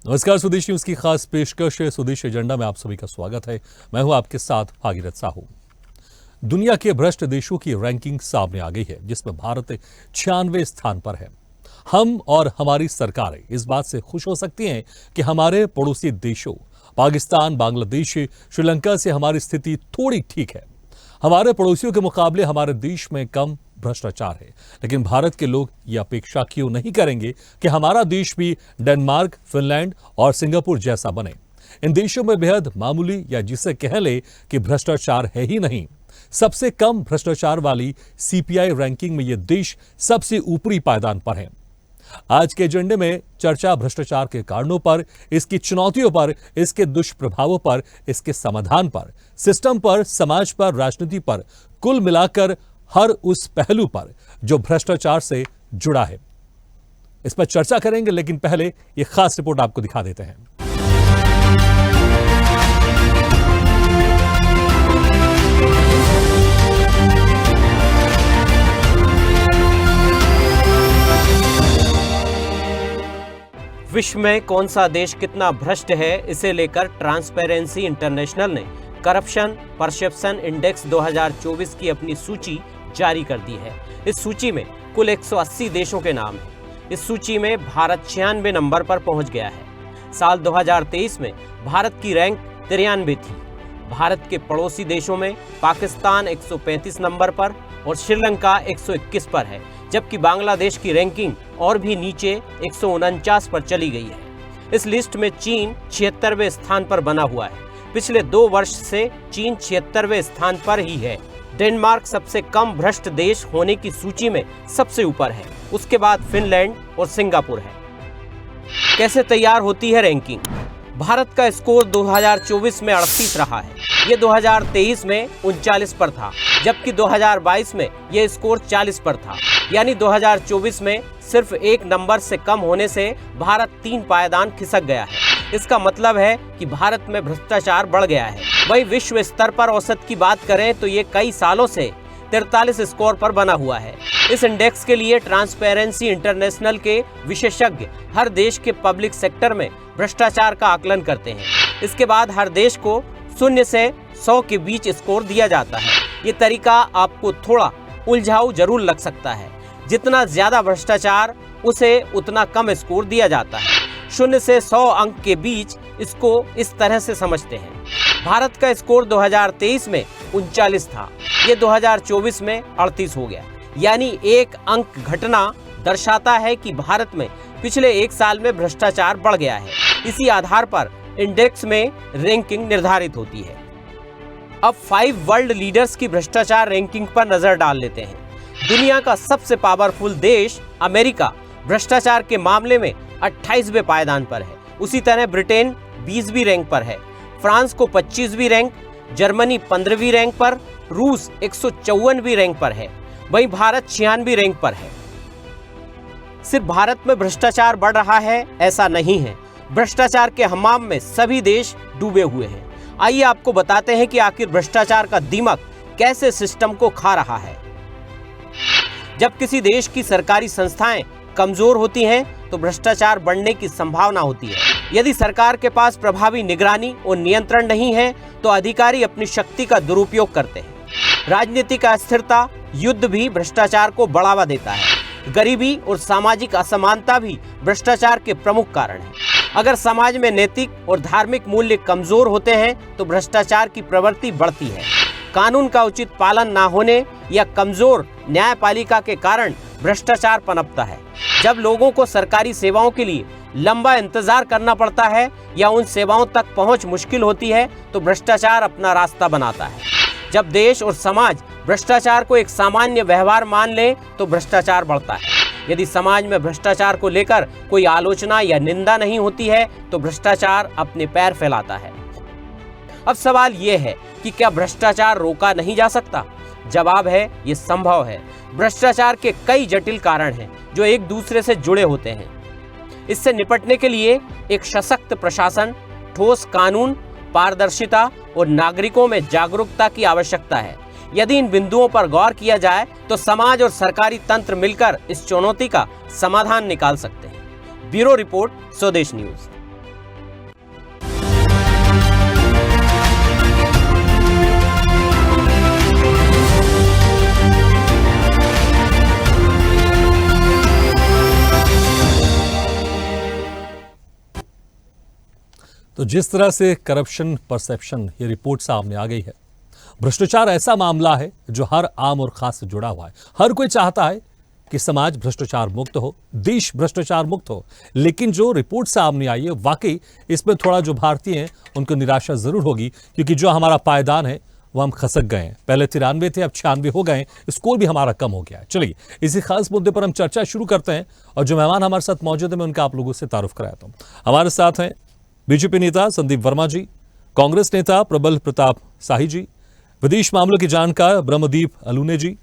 नमस्कार, स्वदेश न्यूज की खास पेशकश है स्वदेश एजेंडा में आप सभी का स्वागत है। मैं हूं आपके साथ भागीरथ साहू। दुनिया के भ्रष्ट देशों की रैंकिंग सामने आ गई है, जिसमें भारत 96वें स्थान पर है। हम और हमारी सरकारें इस बात से खुश हो सकती हैं कि हमारे पड़ोसी देशों पाकिस्तान, बांग्लादेश, श्रीलंका से हमारी स्थिति थोड़ी ठीक है। हमारे पड़ोसियों के मुकाबले हमारे देश में कम भ्रष्टाचार है, लेकिन भारत के लोग ये अपेक्षा क्यों नहीं करेंगे कि हमारा देश भी डेनमार्क, फिनलैंड और सिंगापुर जैसा बने। इन देशों में बेहद मामूली या जिसे कह ले कि भ्रष्टाचार है ही नहीं। सबसे कम भ्रष्टाचार वाली सीपीआई रैंकिंग में ये देश सबसे ऊपरी पायदान पर है। आज के एजेंडे में चर्चा भ्रष्टाचार के कारणों पर, इसकी चुनौतियों पर, इसके दुष्प्रभावों पर, इसके समाधान पर, सिस्टम पर, समाज पर, राजनीति पर, कुल मिलाकर हर उस पहलू पर जो भ्रष्टाचार से जुड़ा है। इस पर चर्चा करेंगे, लेकिन पहले ये खास रिपोर्ट आपको दिखा देते हैं। विश्व में कौन सा देश कितना भ्रष्ट है, इसे लेकर ट्रांसपेरेंसी इंटरनेशनल ने करप्शन परसेप्शन इंडेक्स 2024 की अपनी सूची जारी कर दी है। इस सूची में कुल 180 देशों के नाम हैं। इस सूची में भारत 96 नंबर पर पहुंच गया है। साल 2023 में भारत की रैंक 93 थी। भारत के पड़ोसी देशों में पाकिस्तान 135 नंबर पर और श्रीलंका 121 पर है, जबकि बांग्लादेश की रैंकिंग और भी नीचे 149 पर चली गई है। इस लिस्ट में चीन 76वें स्थान पर बना हुआ है। पिछले 2 वर्ष से चीन 76वें स्थान पर ही है। डेनमार्क सबसे कम भ्रष्ट देश होने की सूची में सबसे ऊपर है। उसके बाद फिनलैंड और सिंगापुर है। कैसे तैयार होती है रैंकिंग? भारत का स्कोर 2024 में 38 रहा है। ये 2023 में 39 पर था, जबकि 2022 में यह स्कोर 40 पर था। यानी 2024 में सिर्फ 1 नंबर से कम होने से भारत 3 पायदान खिसक गया है। इसका मतलब है कि भारत में भ्रष्टाचार बढ़ गया है। वही विश्व स्तर पर औसत की बात करें तो ये कई सालों से 43 स्कोर पर बना हुआ है। इस इंडेक्स के लिए ट्रांसपेरेंसी इंटरनेशनल के विशेषज्ञ हर देश के पब्लिक सेक्टर में भ्रष्टाचार का आकलन करते हैं। इसके बाद हर देश को 0 से 100 के बीच स्कोर दिया जाता है। ये तरीका आपको थोड़ा उलझाऊ जरूर लग सकता है। जितना ज्यादा भ्रष्टाचार उसे उतना कम स्कोर दिया जाता है। 0 से 100 अंक के बीच इसको इस तरह से समझते हैं। भारत का स्कोर 2023 में 39 था, ये 2024 में 38 हो गया। यानी 1 अंक घटना दर्शाता है कि भारत में पिछले 1 साल में भ्रष्टाचार बढ़ गया है। इसी आधार पर इंडेक्स में रैंकिंग निर्धारित होती है। अब 5 वर्ल्ड लीडर्स की भ्रष्टाचार रैंकिंग पर नजर डाल लेते हैं। दुनिया का सबसे पावरफुल देश अमेरिका भ्रष्टाचार के मामले में 28वें पायदान पर है। उसी तरह ब्रिटेन 20वीं रैंक पर है, फ्रांस को 25वीं रैंक, जर्मनी 15वीं रैंक पर, रूस 154वीं रैंक पर है। वहीं भारत 96वीं रैंक पर है। सिर्फ भारत में भ्रष्टाचार बढ़ रहा है ऐसा नहीं है। भ्रष्टाचार के हमाम में सभी देश डूबे हुए हैं। आइए आपको बताते हैं कि आखिर भ्रष्टाचार का दीमक कैसे सिस्टम को खा रहा है। जब किसी देश की सरकारी संस्थाएं कमजोर होती हैं तो भ्रष्टाचार बढ़ने की संभावना होती है। यदि सरकार के पास प्रभावी निगरानी और नियंत्रण नहीं है तो अधिकारी अपनी शक्ति का दुरुपयोग करते हैं। राजनीतिक अस्थिरता, युद्ध भी भ्रष्टाचार को बढ़ावा देता है। गरीबी और सामाजिक असमानता भी भ्रष्टाचार के प्रमुख कारण हैं। अगर समाज में नैतिक और धार्मिक मूल्य कमजोर होते हैं तो भ्रष्टाचार की प्रवृत्ति बढ़ती है। कानून का उचित पालन न होने या कमजोर न्यायपालिका के कारण भ्रष्टाचार पनपता है। जब लोगों को सरकारी सेवाओं के लिए लंबा इंतजार करना पड़ता है या उन सेवाओं तक पहुंच मुश्किल होती है तो भ्रष्टाचार अपना रास्ता बनाता है। जब देश और समाज भ्रष्टाचार को एक सामान्य व्यवहार मान ले तो भ्रष्टाचार बढ़ता है। यदि समाज में भ्रष्टाचार को लेकर कोई आलोचना या निंदा नहीं होती है तो भ्रष्टाचार अपने पैर फैलाता है। अब सवाल ये है कि क्या भ्रष्टाचार रोका नहीं जा सकता? जवाब है, ये संभव है। भ्रष्टाचार के कई जटिल कारण हैं जो एक दूसरे से जुड़े होते हैं। इससे निपटने के लिए एक सशक्त प्रशासन, ठोस कानून, पारदर्शिता और नागरिकों में जागरूकता की आवश्यकता है। यदि इन बिंदुओं पर गौर किया जाए तो समाज और सरकारी तंत्र मिलकर इस चुनौती का समाधान निकाल सकते हैं। ब्यूरो रिपोर्ट, स्वदेश न्यूज। तो जिस तरह से करप्शन परसेप्शन ये रिपोर्ट सामने आ गई है, भ्रष्टाचार ऐसा मामला है जो हर आम और खास से जुड़ा हुआ है। हर कोई चाहता है कि समाज भ्रष्टाचार मुक्त हो, देश भ्रष्टाचार मुक्त हो, लेकिन जो रिपोर्ट सामने आई है वाकई इसमें थोड़ा जो भारतीय हैं उनको निराशा जरूर होगी, क्योंकि जो हमारा पायदान है वो हम खसक गए हैं। पहले 93 थे, अब 96 हो गए, स्कोर भी हमारा कम हो गया है। चलिए इसी खास मुद्दे पर हम चर्चा शुरू करते हैं और जो मेहमान हमारे साथ मौजूद है मैं उनका आप लोगों से तारुफ कराता हूं। हमारे साथ हैं बीजेपी नेता संदीप वर्मा जी, कांग्रेस नेता प्रबल प्रताप शाही जी, विदेश मामलों की जानकार ब्रह्मदीप अलूने जी,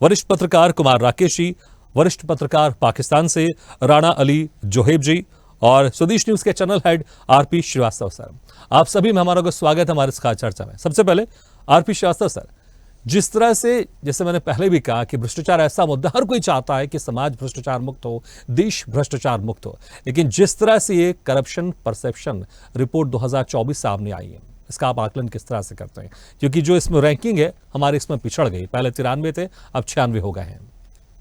वरिष्ठ पत्रकार कुमार राकेश जी, वरिष्ठ पत्रकार पाकिस्तान से राणा अली जोहेब जी और स्वदेश न्यूज के channel head RP Srivastava sir. आप सभी मेहमानों का स्वागत है हमारे इस खास चर्चा में। सबसे पहले आरपी श्रीवास्तव सर, जिस तरह से जैसे मैंने पहले भी कहा कि भ्रष्टाचार ऐसा मुद्दा, हर कोई चाहता है कि समाज भ्रष्टाचार मुक्त हो, देश भ्रष्टाचार मुक्त हो, लेकिन जिस तरह से ये करप्शन परसेप्शन रिपोर्ट 2024 सामने आई है, इसका आप आकलन किस तरह से करते हैं? क्योंकि जो इसमें रैंकिंग है हमारे इसमें पिछड़ गई, पहले 93 थे, अब 96 हो गए हैं।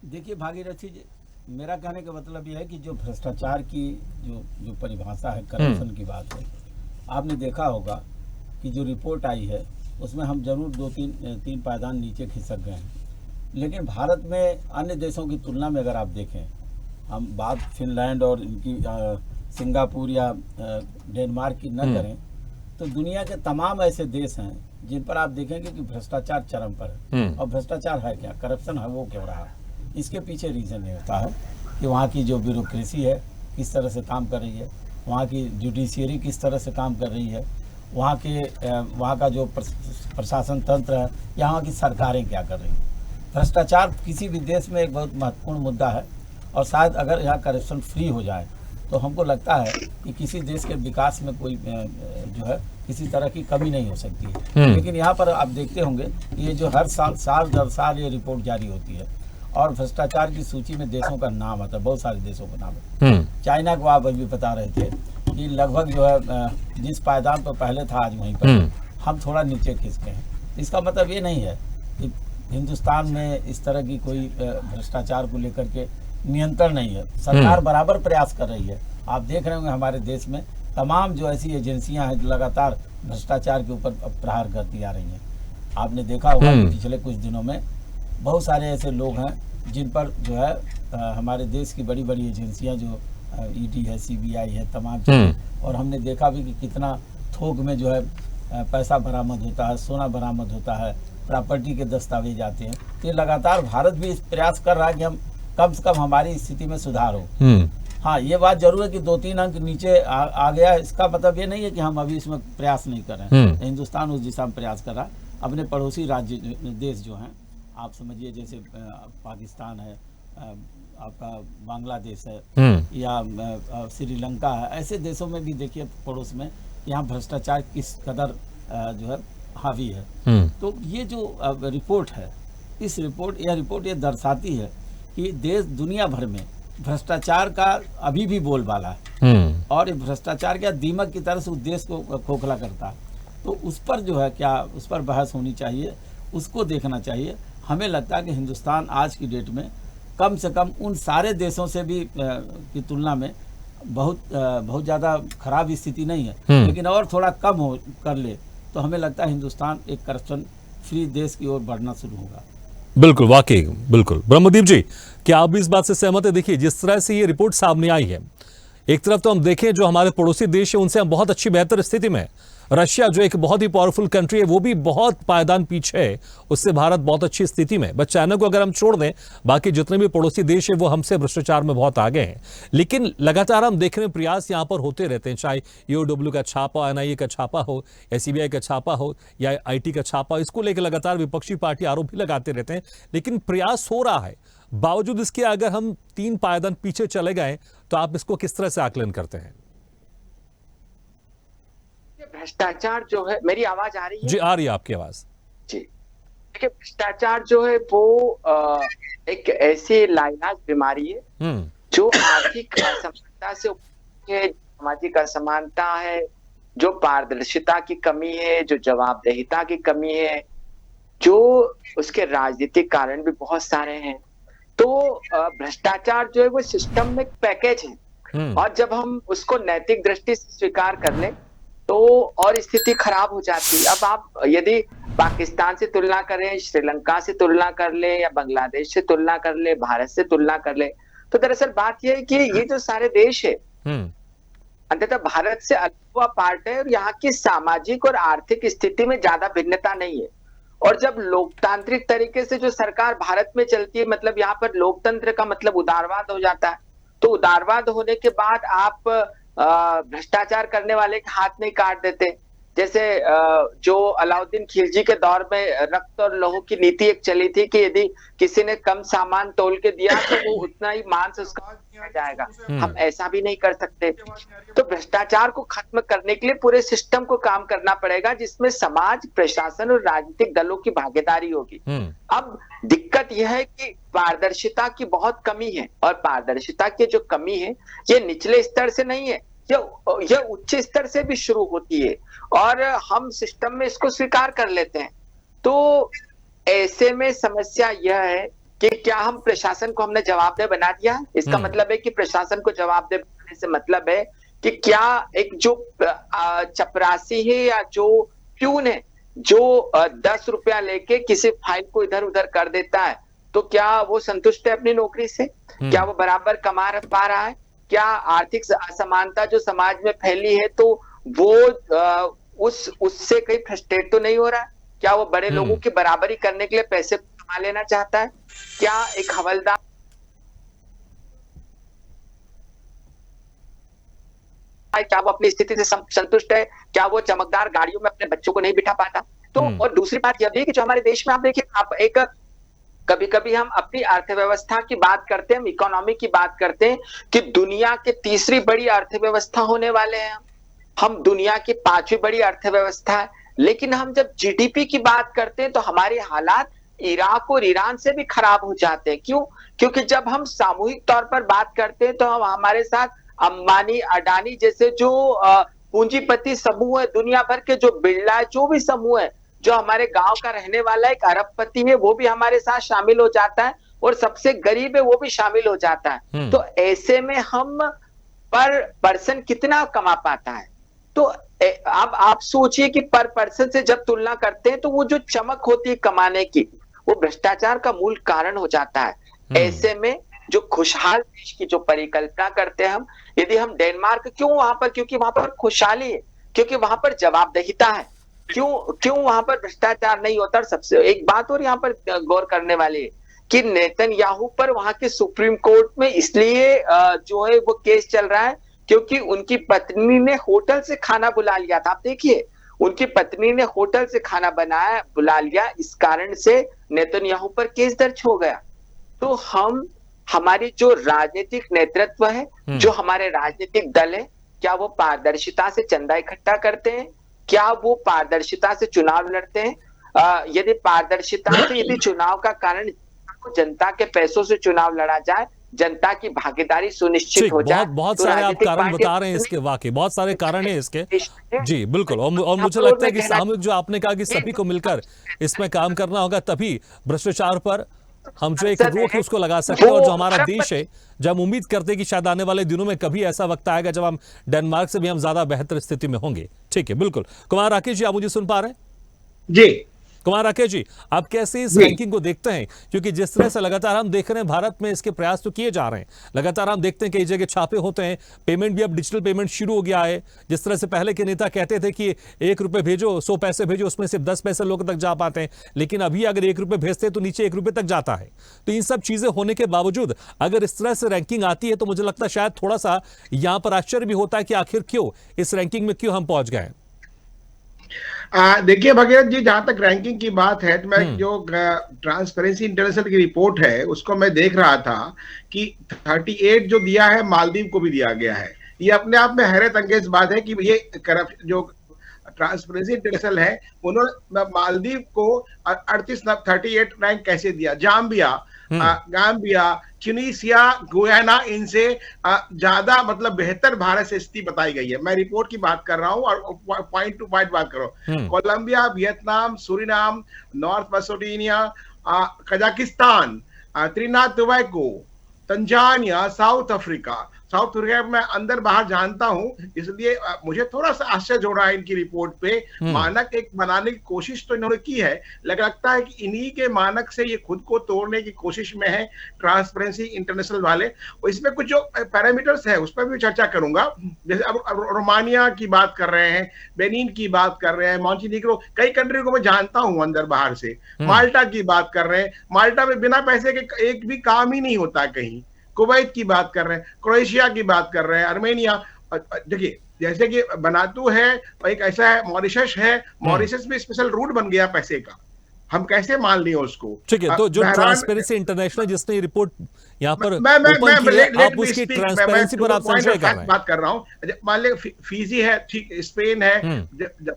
देखिए भागीरथी जी, मेरा कहने का मतलब यह है कि जो भ्रष्टाचार की जो परिभाषा है, करप्शन की बात है, आपने देखा होगा कि जो रिपोर्ट आई है उसमें हम जरूर तीन पायदान नीचे खिसक गए हैं, लेकिन भारत में अन्य देशों की तुलना में अगर आप देखें, हम बात फिनलैंड और इनकी सिंगापुर या डेनमार्क की न करें तो दुनिया के तमाम ऐसे देश हैं जिन पर आप देखेंगे कि भ्रष्टाचार चरम पर है। और भ्रष्टाचार है क्या, करप्शन है वो क्यों रहा, इसके पीछे रीज़न ये होता है कि वहाँ की जो ब्यूरोक्रेसी है किस तरह से काम कर रही है, वहाँ की जुडिशियरी किस तरह से काम कर रही है, वहाँ का जो प्रशासन तंत्र है, यहाँ की सरकारें क्या कर रही हैं। भ्रष्टाचार किसी भी देश में एक बहुत महत्वपूर्ण मुद्दा है और शायद अगर यहाँ करप्शन फ्री हो जाए तो हमको लगता है कि किसी देश के विकास में कोई जो है किसी तरह की कमी नहीं हो सकती है। लेकिन यहाँ पर आप देखते होंगे कि ये जो हर साल दर साल ये रिपोर्ट जारी होती है और भ्रष्टाचार की सूची में देशों का नाम आता है, बहुत सारे देशों का नाम है। चाइना को आप अभी बता रहे थे कि लगभग जो है जिस पायदान पर पहले था आज वहीं पर हम थोड़ा नीचे खिसके हैं। इसका मतलब ये नहीं है कि हिंदुस्तान में इस तरह की कोई भ्रष्टाचार को लेकर के नियंत्रण नहीं है। सरकार बराबर प्रयास कर रही है। आप देख रहे होंगे हमारे देश में तमाम जो ऐसी एजेंसियां हैं जो लगातार भ्रष्टाचार के ऊपर प्रहार करती आ रही हैं। आपने देखा होगा कि पिछले कुछ दिनों में बहुत सारे ऐसे लोग हैं जिन पर जो है हमारे देश की बड़ी बड़ी एजेंसियां जो ईडी है, सीबीआई है, तमाम चीज़ें, और हमने देखा भी कि कितना थोक में जो है पैसा बरामद होता है, सोना बरामद होता है, प्रॉपर्टी के दस्तावेज आते हैं। तो ये लगातार भारत भी इस प्रयास कर रहा है कि हम कम से कम हमारी स्थिति में सुधार हो। हाँ, ये बात जरूर है कि 2-3 अंक नीचे आ गया। इसका मतलब ये नहीं है कि हम अभी इसमें प्रयास नहीं कर रहे हैं। हिंदुस्तान उस दिशा में प्रयास कर रहा है। अपने पड़ोसी राज्य देश जो हैं, आप समझिए जैसे पाकिस्तान है, आपका बांग्लादेश है या श्रीलंका है, ऐसे देशों में भी देखिए पड़ोस में यहाँ भ्रष्टाचार किस कदर जो है हावी है। तो ये जो रिपोर्ट है, यह रिपोर्ट ये दर्शाती है कि देश दुनिया भर में भ्रष्टाचार का अभी भी बोलबाला है और ये भ्रष्टाचार क्या दीमक की तरह से उस देश को खोखला करता है। तो उस पर जो है क्या उस पर बहस होनी चाहिए, उसको देखना चाहिए। हमें लगता है कि हिंदुस्तान आज की डेट में कम से कम उन सारे देशों से भी की तुलना में बहुत ज़्यादा खराब स्थिति नहीं है, लेकिन और थोड़ा कम हो कर ले तो हमें लगता है हिंदुस्तान एक करप्शन फ्री देश की ओर बढ़ना शुरू होगा। बिल्कुल, वाकई बिल्कुल। ब्रह्मदीप जी, क्या आप भी इस बात से सहमत है? देखिए जिस तरह से ये रिपोर्ट सामने आई है, एक तरफ तो हम देखें जो हमारे पड़ोसी देश है उनसे हम बहुत अच्छी बेहतर स्थिति में, रशिया जो एक बहुत ही पावरफुल कंट्री है वो भी बहुत पायदान पीछे है, उससे भारत बहुत अच्छी स्थिति में। बस चाइना को अगर हम छोड़ दें, बाकी जितने भी पड़ोसी देश है वो हमसे भ्रष्टाचार में बहुत आगे हैं। लेकिन लगातार हम देखने में प्रयास यहाँ पर होते रहते हैं, चाहे ईओडब्ल्यू का छापा, एनआईए का छापा हो या सीबीआई का छापा हो या आईटी का छापा, इसको लेकर लगातार विपक्षी पार्टी आरोप भी लगाते रहते हैं, लेकिन प्रयास हो रहा है। बावजूद इसके अगर हम 3 पायदान पीछे चले गए तो आप इसको किस तरह से आकलन करते हैं? भ्रष्टाचार जो है, मेरी आवाज आ रही है? जी आ रही है आपकी आवाज जी। देखिए भ्रष्टाचार जो है वो एक ऐसी लाइलाज बीमारी है जो आर्थिक असमानता से है, सामाजिक असमानता है, जो पारदर्शिता की कमी है, जो जवाबदेहिता की कमी है, जो उसके राजनीतिक कारण भी बहुत सारे हैं। तो भ्रष्टाचार जो है वो सिस्टम में एक पैकेज है और जब हम उसको नैतिक दृष्टि से स्वीकार कर लें तो और स्थिति खराब हो जाती। अब आप यदि पाकिस्तान से तुलना करें, श्रीलंका से तुलना कर ले, या बांग्लादेश से तुलना कर ले, भारत से तुलना कर ले, तो दरअसल बात यह है कि ये जो सारे देश है अंततः भारत से अलग हुआ पार्ट है, और यहाँ की सामाजिक और आर्थिक स्थिति में ज्यादा भिन्नता नहीं है। और जब लोकतांत्रिक तरीके से जो सरकार भारत में चलती है, मतलब यहाँ पर लोकतंत्र का मतलब उदारवाद हो जाता है, तो उदारवाद होने के बाद आप भ्रष्टाचार करने वाले के हाथ नहीं काट देते। जैसे जो अलाउद्दीन खिलजी के दौर में रक्त और लौह की नीति एक चली थी कि यदि किसी ने कम सामान तोल के दिया तो वो उतना ही मांस उसका दिया जाएगा। हम ऐसा भी नहीं कर सकते। तो भ्रष्टाचार को खत्म करने के लिए पूरे सिस्टम को काम करना पड़ेगा, जिसमें समाज, प्रशासन और राजनीतिक दलों की भागीदारी होगी। अब दिक्कत यह है कि पारदर्शिता की बहुत कमी है, और पारदर्शिता की जो कमी है ये निचले स्तर से नहीं है, यह उच्च स्तर से भी शुरू होती है, और हम सिस्टम में इसको स्वीकार कर लेते हैं। तो ऐसे में समस्या यह है कि क्या हम प्रशासन को हमने जवाबदेह बना दिया। इसका मतलब है कि प्रशासन को जवाबदेह बनाने से मतलब है कि क्या एक जो चपरासी है या जो प्यून है जो 10 रुपया लेके किसी फाइल को इधर उधर कर देता है, तो क्या वो संतुष्ट है अपनी नौकरी से? क्या वो बराबर कमा पा रहा है? क्या आर्थिक असमानता जो समाज में फैली है तो वो उससे कहीं फ्रस्ट्रेट तो नहीं हो रहा है? क्या वो बड़े लोगों की बराबरी करने के लिए पैसे कमा लेना चाहता है? क्या एक हवलदार क्या वो अपनी स्थिति से संतुष्ट है? क्या वो चमकदार गाड़ियों में अपने बच्चों को नहीं बिठा पाता? तो और दूसरी बात यह भी कि जो हमारे देश में आप देखिए, आप एक कभी कभी हम अपनी अर्थव्यवस्था की बात करते हैं, हम इकोनॉमी की बात करते हैं कि दुनिया के तीसरी बड़ी अर्थव्यवस्था होने वाले हैं। हम दुनिया की 5वीं बड़ी अर्थव्यवस्था है, लेकिन हम जब जीडीपी की बात करते हैं तो हमारे हालात इराक और ईरान से भी खराब हो जाते हैं। क्यों? क्योंकि जब हम सामूहिक तौर पर बात करते हैं तो हम हमारे साथ अंबानी, अडानी जैसे जो पूंजीपति समूह है, दुनिया भर के जो बिरला, जो भी समूह है, जो हमारे गांव का रहने वाला एक अरबपति है वो भी हमारे साथ शामिल हो जाता है, और सबसे गरीब है वो भी शामिल हो जाता है। तो ऐसे में हम पर पर्सन कितना कमा पाता है? तो अब आप सोचिए कि पर पर्सन से जब तुलना करते हैं तो वो जो चमक होती है कमाने की, वो भ्रष्टाचार का मूल कारण हो जाता है। ऐसे में जो खुशहाल देश की जो परिकल्पना करते हैं हम, यदि हम डेनमार्क, क्यों वहां पर? क्योंकि वहां पर खुशहाली है, क्योंकि वहां पर जवाबदेहिता है। क्यों वहां पर भ्रष्टाचार नहीं होता? और सबसे एक बात और यहाँ पर गौर करने वाली है कि नेतन्याहू पर वहां के सुप्रीम कोर्ट में इसलिए जो है वो केस चल रहा है क्योंकि उनकी पत्नी ने होटल से खाना बुला लिया था। आप देखिए, उनकी पत्नी ने होटल से खाना बुला लिया, इस कारण से नेतन्याहू पर केस दर्ज हो गया। तो हमारी जो राजनीतिक नेतृत्व है, जो हमारे राजनीतिक दल है, क्या वो पारदर्शिता से चंदा इकट्ठा करते हैं? क्या वो पारदर्शिता से चुनाव लड़ते हैं? यदि पारदर्शिता से यदि चुनाव का कारण जनता के पैसों से चुनाव लड़ा जाए, जनता की भागीदारी सुनिश्चित हो जाए, बहुत सारे आप कारण बता रहे हैं इसके, वाकई बहुत सारे कारण हैं इसके। जी बिल्कुल, और मुझे लगता है कि सामूहिक जो आपने कहा कि सभी को मिलकर इसमें काम करना होगा, तभी भ्रष्टाचार पर हम जो एक रोक उसको लगा सकते हैं। और जो हमारा देश है, जब हम उम्मीद करते हैं कि शायद आने वाले दिनों में कभी ऐसा वक्त आएगा जब हम डेनमार्क से भी हम ज्यादा बेहतर स्थिति में होंगे। ठीक है, बिल्कुल। कुमार राकेश जी, आप मुझे सुन पा रहे हैं? जी कुमार राकेश जी, आप कैसे इस रैंकिंग को देखते हैं? क्योंकि जिस तरह से लगातार हम देख रहे हैं भारत में इसके प्रयास तो किए जा रहे हैं, लगातार हम देखते हैं कई जगह छापे होते हैं, पेमेंट भी अब डिजिटल पेमेंट शुरू हो गया है। जिस तरह से पहले के नेता कहते थे कि 1 रुपये भेजो, 100 पैसे भेजो, उसमें सिर्फ 10 पैसे लोगों तक जा पाते हैं, लेकिन अभी अगर 1 रुपये भेजते हैं तो नीचे 1 रुपये तक जाता है। तो इन सब चीजें होने के बावजूद अगर इस तरह से रैंकिंग आती है तो मुझे लगता है शायद थोड़ा सा यहां पर आश्चर्य भी होता है कि आखिर क्यों इस रैंकिंग में क्यों हम पहुंच गए। देखिए भगीरथ जी, जहां तक रैंकिंग की बात है तो मैं जो ट्रांसपेरेंसी इंटरनेशनल की रिपोर्ट है उसको मैं देख रहा था कि 38 जो दिया है मालदीव को भी दिया गया है। ये अपने आप में हैरत अंगेज बात है कि ये करप्शन जो ट्रांसपेरेंसी इंटरनेशनल है उन्होंने मालदीव को 38 रैंक कैसे दिया। गाम्बिया, ट्यूनीसिया, गुयाना, इनसे ज्यादा मतलब बेहतर भारत से स्थिति बताई गई है। मैं रिपोर्ट की बात कर रहा हूं और पॉइंट टू पॉइंट बात कर रहा हूं। Colombia, Vietnam, Suriname, North Macedonia, Kazakhstan, Trinidad Tobago, Tanzania, South Africa, South Korea में अंदर बाहर जानता हूं, इसलिए मुझे थोड़ा सा आश्चर्य हो रहा है इनकी रिपोर्ट पे। मानक एक बनाने की कोशिश तो इन्होंने की है, लगता है कि इन्हीं के मानक से ये खुद को तोड़ने की कोशिश में है ट्रांसपेरेंसी इंटरनेशनल वाले। और इसमें कुछ जो पैरामीटर्स है उस पर भी चर्चा करूंगा। जैसे अब रोमानिया की बात कर रहे हैं, बेनिन की बात कर रहे हैं, मॉन्टेनिग्रो, कई कंट्री को मैं जानता हूं अंदर बाहर से। माल्टा की बात कर रहे हैं, माल्टा में बिना पैसे के एक भी काम ही नहीं होता कहीं। कुवैत की बात कर रहे हैं, क्रोएशिया की बात कर रहे हैं, अर्मेनिया। देखिए जैसे कि बनातू है, एक ऐसा है मॉरिशस है, मॉरिशस में स्पेशल रूट बन गया पैसे का, हम कैसे मान लिए उसको? ठीक है, तो जो ट्रांसपेरेंसी इंटरनेशनल जिसने रिपोर्ट यहाँ पर ओपन की है, आप उसकी ट्रांसपेरेंसी पर आप संशय कर रहे हैं। बात कर रहा हूँ। मान लिया फिजी है, ठीक, स्पेन है,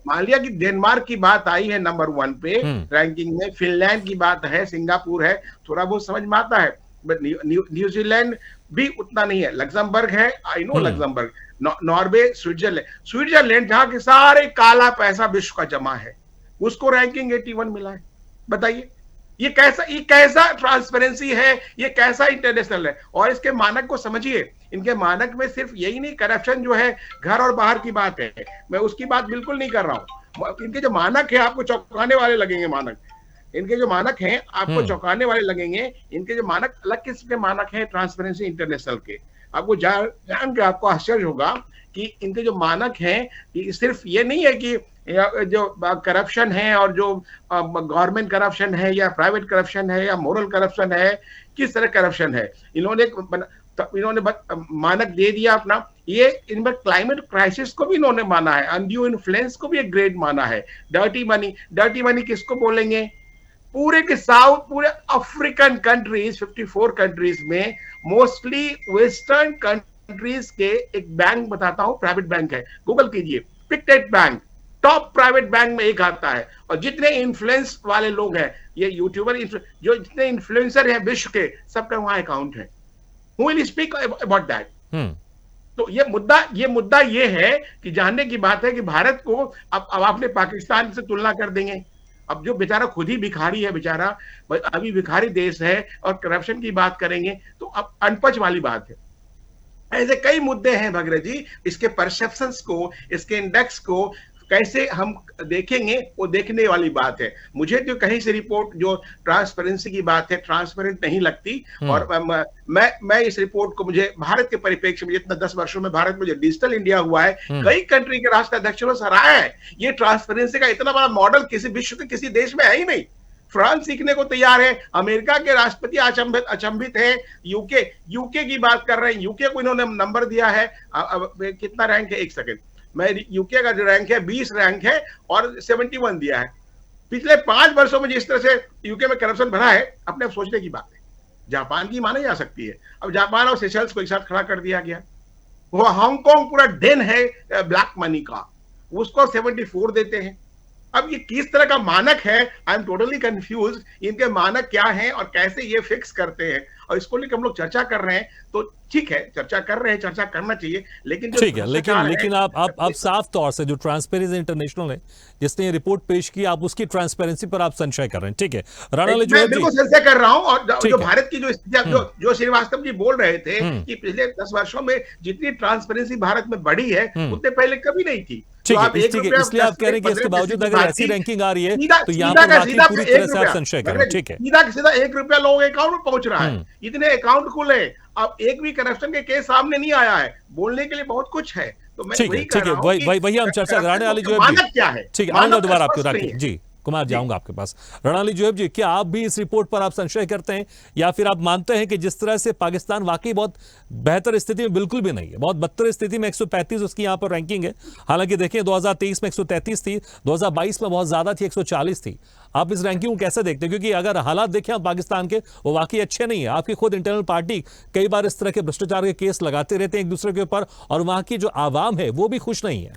मान लिया कि डेनमार्क की बात आई है नंबर 1 पे रैंकिंग में, फिनलैंड की बात है, सिंगापुर है, थोड़ा बहुत समझ में आता है, बट न्यूजीलैंड भी उतना नहीं है, लग्जमबर्ग है, I know Luxembourg, Norway, Switzerland जहां के सारे काला पैसा विश्व का जमा है, उसको रैंकिंग 81 मिला है। बताइए ये कैसा ट्रांसपेरेंसी है, ये कैसा इंटरनेशनल है? और इसके मानक को समझिए, इनके मानक में सिर्फ यही नहीं, करप्शन जो है घर और बाहर की बात है, मैं उसकी बात बिल्कुल नहीं कर रहा हूं। इनके जो मानक है आपको चौंकाने वाले लगेंगे, मानक इनके जो मानक हैं आपको चौंकाने वाले लगेंगे। इनके जो मानक अलग किस्म के मानक हैं ट्रांसपेरेंसी इंटरनेशनल के, आपको जान के आपको आश्चर्य होगा कि इनके जो मानक हैं सिर्फ ये नहीं है कि जो करप्शन है और जो गवर्नमेंट करप्शन है या प्राइवेट करप्शन है या मोरल करप्शन है, किस तरह करप्शन है, इन्होंने मानक दे दिया अपना। ये इनमें क्लाइमेट क्राइसिस को भी इन्होंने माना है, अनड्यू इन्फ्लुएंस को भी एक ग्रेड माना है, डर्टी मनी किसको बोलेंगे? पूरे अफ्रीकन कंट्रीज, 54 कंट्रीज में मोस्टली वेस्टर्न कंट्रीज के एक बैंक बताता हूं, प्राइवेट बैंक है, गूगल कीजिए, पिकटेट बैंक, टॉप प्राइवेट बैंक में एक आता है। और जितने इन्फ्लुएंस वाले लोग हैं, ये यूट्यूबर जो जितने इन्फ्लुएंसर हैं विश्व के, सबका वहां अकाउंट है। Who will speak about that? तो ये मुद्दा ये है कि जानने की बात है कि भारत को अब आपने पाकिस्तान से तुलना कर देंगे। अब जो बेचारा खुद ही भिखारी है, बेचारा अभी भिखारी देश है, और करप्शन की बात करेंगे तो अब अनपच वाली बात है। ऐसे कई मुद्दे हैं भगीरथ जी, इसके परसेप्शंस को, इसके इंडेक्स को कैसे हम देखेंगे, वो देखने वाली बात है। मुझे जो कहीं से रिपोर्ट जो ट्रांसपेरेंसी की बात है ट्रांसपेरेंट नहीं लगती। और मैं इस रिपोर्ट को, मुझे भारत के परिप्रेक्ष्य में जितना 10 वर्षों में भारत में जो डिजिटल इंडिया हुआ है, कई कंट्री के राष्ट्राध्यक्षों ने सराहा है। ये ट्रांसपेरेंसी का इतना बड़ा मॉडल किसी विश्व के किसी देश में है ही नहीं। फ्रांस सीखने को तैयार है, अमेरिका के राष्ट्रपति अचंभित है, यूके की बात कर रहे हैं, यूके को इन्होंने नंबर दिया है, कितना रैंक है, एक सेकेंड, मैं यूके का जो रैंक है 20 रैंक है और 71 दिया है। पिछले 5 वर्षों में जिस तरह से यूके में करप्शन बढ़ा है, अपने सोचने की बात है। जापान की मानी जा सकती है, अब जापान और सेशल्स को एक साथ खड़ा कर दिया गया। वो हांगकांग पूरा डेन है ब्लैक मनी का, उसको 74 देते हैं। अब ये किस तरह का मानक है, आई एम टोटली कंफ्यूज। इनके मानक क्या हैं और कैसे ये फिक्स करते हैं, और इसको लेकर हम लोग चर्चा कर रहे हैं। तो ठीक है, चर्चा कर रहे हैं, चर्चा करना चाहिए, लेकिन ठीक है, लेकिन आप साफ तौर से जो ट्रांसपेरेंसी इंटरनेशनल है जिसने ये रिपोर्ट पेश की, आप उसकी ट्रांसपेरेंसी पर आप संशय कर रहे हैं। ठीक है, राणा जी, मैं बिल्कुल संशय कर रहा हूं। और जो भारत की जो स्थिति, जो श्रीवास्तव जी बोल रहे थे कि पिछले 10 वर्षों में जितनी ट्रांसपेरेंसी भारत में बढ़ी है, उतने पहले कभी नहीं थी। ठीक है, इसलिए आप कह रहे हैं कि इसके बावजूद अगर ऐसी रैंकिंग आ रही है तो यहाँ पर पूरी तरह से आप संशय कर रहे हैं। ठीक है, सीधा 1 रुपया लोगों के अकाउंट में पहुंच रहा है, इतने अकाउंट खुले, अब एक भी करप्शन के केस सामने नहीं आया है। बोलने के लिए बहुत कुछ है। तो मैं वही हम चर्चा कराने वाली जो है, मानक क्या है, ठीक है, आऊंगा दोबारा आपको राखी जी, कुमार जाऊंगा आपके पास। रणाली जोहेब जी, क्या आप भी इस रिपोर्ट पर आप संशय करते हैं, या फिर आप मानते हैं कि जिस तरह से पाकिस्तान वाकई बहुत बेहतर स्थिति में बिल्कुल भी नहीं है, बहुत बदतर स्थिति में 135 उसकी यहां पर रैंकिंग है। हालांकि देखें 2023 में 133 थी, 2022 में बहुत ज्यादा थी, 140 थी। आप इस रैंकिंग को कैसे देखते हैं? क्योंकि अगर हालात देखें आप पाकिस्तान के, वो वाकई अच्छे नहीं है। आपकी खुद इंटरनल पार्टी कई बार इस तरह के भ्रष्टाचार के केस लगाते रहते हैं एक दूसरे के ऊपर, और वहां की जो आवाम है वो भी खुश नहीं है।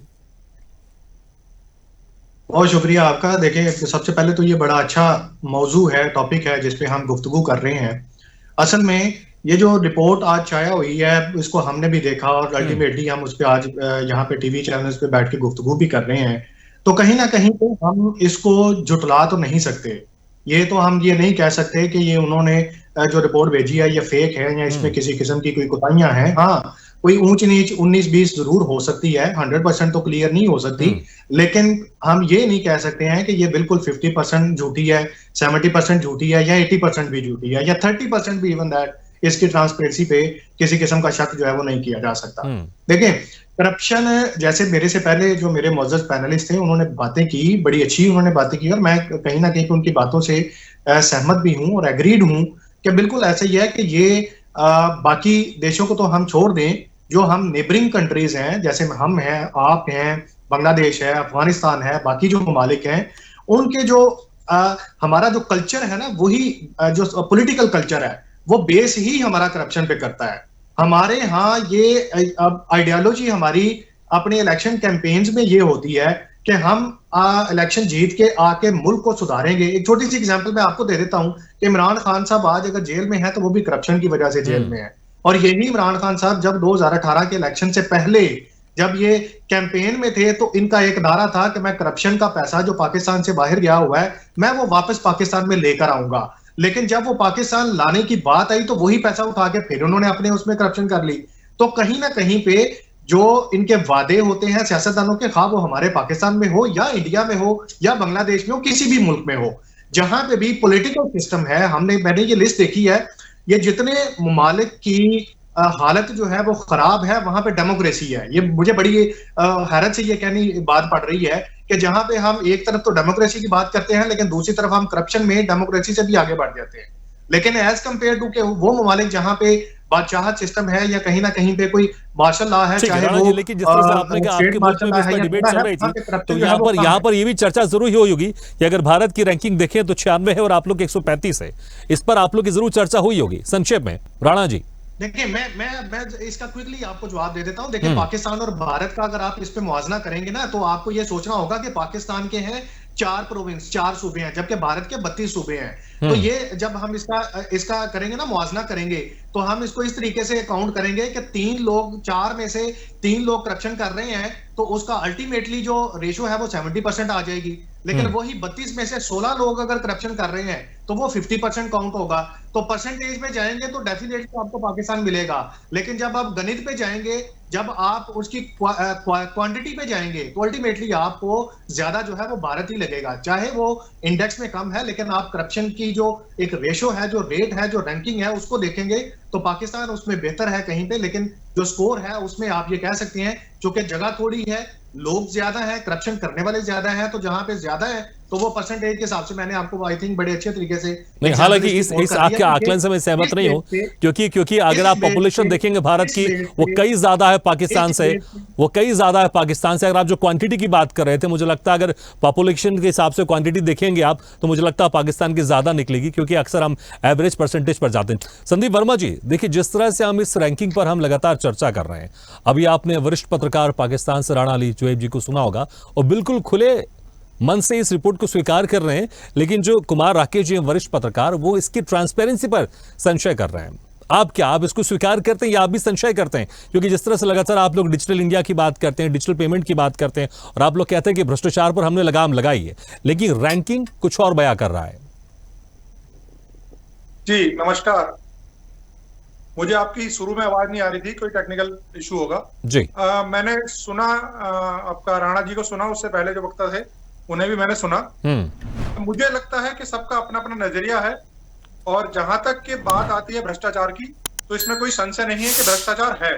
बहुत शुक्रिया आपका। देखिए, सबसे पहले तो ये बड़ा अच्छा मौजू है, टॉपिक है जिस पे हम गुफ्तगू कर रहे हैं। असल में ये जो रिपोर्ट आज छाया हुई है, इसको हमने भी देखा और अल्टीमेटली हम उस पर आज यहाँ पे टीवी चैनल्स पे बैठ के गुफ्तगू भी कर रहे हैं। तो कहीं ना कहीं तो हम इसको जुटला तो नहीं सकते। ये तो हम ये नहीं कह सकते कि ये उन्होंने जो रिपोर्ट भेजी है ये फेक है या इसमें किसी किस्म की कोई कोताहियां हैं। हाँ, कोई ऊंच नीच 19-20 जरूर हो सकती है, 100% तो क्लियर नहीं हो सकती, लेकिन हम ये नहीं कह सकते हैं कि ये बिल्कुल 50% झूठी है, 70% झूठी है, या 80% भी झूठी है, या 30% भी इवन दैट इसकी ट्रांसपेरेंसी पे किसी किस्म का शक जो है वो नहीं किया जा सकता। देखिए, करप्शन, जैसे मेरे से पहले जो मेरे मौजूद पैनलिस्ट थे उन्होंने बातें की, बड़ी अच्छी उन्होंने बातें की, और मैं कहीं ना कहीं उनकी बातों से सहमत भी हूं और एग्रीड हूं कि बिल्कुल ऐसा ही है कि ये बाकी देशों को तो हम छोड़ दें, जो हम नेबरिंग कंट्रीज हैं, जैसे हम हैं, आप हैं, बांग्लादेश है, अफगानिस्तान है, बाकी जो ममालिक हैं, उनके जो हमारा जो कल्चर है ना, वही जो पॉलिटिकल कल्चर है वो बेस ही हमारा करप्शन पे करता है। हमारे यहाँ ये आइडियोलॉजी हमारी अपने इलेक्शन कैंपेन्स में ये होती है कि हम इलेक्शन जीत के आके मुल्क को सुधारेंगे। एक छोटी सी एग्जांपल मैं आपको दे देता हूं कि इमरान खान साहब आज अगर जेल में है तो वो भी करप्शन की वजह से जेल में है, और यही इमरान खान साहब जब 2018 के इलेक्शन से पहले जब ये कैंपेन में थे तो इनका एक नारा था कि मैं करप्शन का पैसा जो पाकिस्तान से बाहर गया हुआ है मैं वो वापस पाकिस्तान में लेकर आऊंगा। लेकिन जब वो पाकिस्तान लाने की बात आई तो वही पैसा उठा के फिर उन्होंने अपने उसमें करप्शन कर ली। तो कहीं ना कहीं पे जो इनके वादे होते हैं सियासतदानों के, खा वो हमारे पाकिस्तान में हो या इंडिया में हो या बांग्लादेश में हो, किसी भी मुल्क में हो, जहां पे भी पॉलिटिकल सिस्टम है, मैंने ये लिस्ट देखी है, ये जितने ममालिक की हालत जो है वो खराब है, वहां पे डेमोक्रेसी है। ये मुझे बड़ी हैरत से ये कहनी बात पड़ रही है कि जहां पे हम एक तरफ तो डेमोक्रेसी की बात करते हैं लेकिन दूसरी तरफ हम करप्शन में डेमोक्रेसी से भी आगे बढ़ जाते हैं। लेकिन एज कंपेयर टू के वो ममालिक जहां पे बादशाहत सिस्टम है या कहीं ना कहीं पे कोई मार्शल लॉ है, चाहे वो लेकिन जिस तरह से आपने कहा आपके मुल्क में भी डिबेट चल रही थी, तो यहाँ पर ये भी चर्चा जरूर हुई होगी कि अगर भारत की रैंकिंग देखें तो 96 है और आप लोग 135 है। इस पर आप लोग की जरूर चर्चा हुई होगी। संक्षेप में राणा जी। देखिए, मैं इसका क्विकली आपको जवाब दे देता हूं। देखिए, पाकिस्तान और भारत का अगर आप इस पे मुआवजा करेंगे ना तो आपको ये सोचना होगा कि पाकिस्तान के हैं 4 प्रोविंस, 4 सूबे हैं, जबकि भारत के 32 सूबे हैं। तो ये जब हम इसका करेंगे ना, मुआवजा करेंगे, तो हम इसको इस तरीके से काउंट करेंगे कि 4 में से 3 लोग करप्शन कर रहे हैं तो उसका अल्टीमेटली जो रेशो है वो 70% आ जाएगी। लेकिन वही 32 में से 16 लोग अगर करप्शन कर रहे हैं तो वो 50% काउंट होगा। तो परसेंटेज में जाएंगे तो डेफिनेटली आपको पाकिस्तान मिलेगा। लेकिन जब आप गणित पे जाएंगे, जब आप उसकी क्वांटिटी पे जाएंगे तो अल्टीमेटली आपको ज्यादा जो है वो भारत ही लगेगा, चाहे वो इंडेक्स में कम है, लेकिन आप करप्शन की जो एक रेशो है, जो रेट है, जो रैंकिंग है, उसको देखेंगे तो पाकिस्तान उसमें बेहतर है कहीं पे। लेकिन जो स्कोर है उसमें आप ये कह सकते हैं चूंकि जगह थोड़ी है, लोग ज्यादा है, करप्शन करने वाले ज्यादा हैं, तो जहां पे ज्यादा है तो वो परसेंटेज के हिसाब से मैंने आपको आई थिंक बड़े अच्छे तरीके से नहीं, हालांकि इस आपके आकलन से मैं सहमत नहीं हूं, क्योंकि अगर आप पॉपुलेशन देखेंगे भारत की वो कई ज्यादा है पाकिस्तान से, अगर आप जो क्वांटिटी की बात कर रहे थे, मुझे लगता है अगर पॉपुलेशन के हिसाब से क्वांटिटी देखेंगे आप तो मुझे लगता है पाकिस्तान की ज्यादा निकलेगी, क्योंकि अक्सर हम एवरेज परसेंटेज पर जाते हैं। संदीप वर्मा जी, देखिए जिस तरह से हम इस रैंकिंग पर हम लगातार चर्चा कर रहे हैं, अभी आपने वरिष्ठ पत्रकार पाकिस्तान से राणा अली जोएब जी को सुना होगा और बिल्कुल खुले मन से इस रिपोर्ट को स्वीकार कर रहे हैं, लेकिन जो कुमार राकेश जी हैं वरिष्ठ पत्रकार, वो इसकी ट्रांसपेरेंसी पर संशय कर रहे हैं। आप इसको स्वीकार करते हैं या आप भी संशय करते हैं? क्योंकि जिस तरह से लगातार आप लोग डिजिटल इंडिया की बात करते हैं, डिजिटल पेमेंट की बात करते हैं और आप लोग कहते हैं कि भ्रष्टाचार पर हमने लगाम लगाई है, लेकिन रैंकिंग कुछ और बयां कर रहा है। जी नमस्कार, मुझे आपकी शुरू में आवाज नहीं आ रही थी, कोई टेक्निकल इशू होगा जी। मैंने सुना, आपका राणा जी को सुना, उससे पहले जो वक्ता थे उन्हें भी मैंने सुना। मुझे लगता है कि सबका अपना अपना नजरिया है, और जहां तक की बात आती है भ्रष्टाचार की, तो इसमें कोई संशय नहीं है कि भ्रष्टाचार है,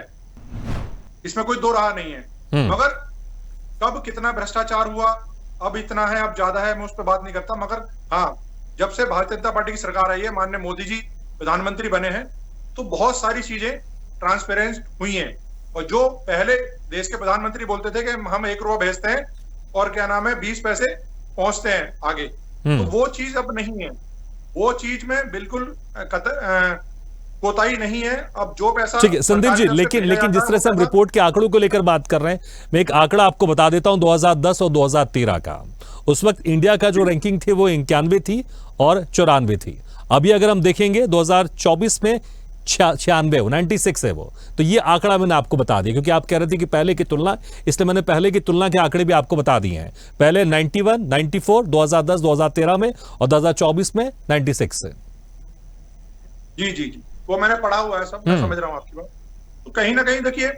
इसमें कोई दो राह नहीं है। मगर कब कितना भ्रष्टाचार हुआ, अब इतना है, अब ज्यादा है, मैं उस पर बात नहीं करता। मगर हाँ, जब से भारतीय जनता पार्टी की सरकार आई है, माननीय मोदी जी प्रधानमंत्री बने हैं, तो बहुत सारी चीजें ट्रांसपेरेंट हुई हैं। और जो पहले देश के प्रधानमंत्री बोलते थे कि हम 1 रुपया भेजते हैं और क्या नाम है 20 पैसे पहुंचते हैं आगे, तो वो चीज अब नहीं है। वो चीज में बिल्कुल कोताही नहीं है। अब जो पैसा, ठीक है संदीप जी, लेकिन जिस तरह से हम रिपोर्ट के आंकड़ों को लेकर बात कर रहे हैं, मैं एक आंकड़ा आपको बता देता हूं 2010 और 2013 का। उस वक्त इंडिया का जो रैंकिंग थी वो 91 थी और 94 थी। अभी अगर हम देखेंगे 2024 में 96 है वो। तो ये आंकड़ा मैंने आपको बता दिया, क्योंकि आप कह रहे थे कि पहले की तुलना, इसलिए मैंने पहले की तुलना के आंकड़े भी आपको बता दिए हैं। पहले 91, 94, 2010, 2013 में और 2024 में 96 है। जी जी जी, वो मैंने पढ़ा हुआ है सब, मैं समझ रहा हूँ आपकी बात। तो कहीं ना कहीं देखिए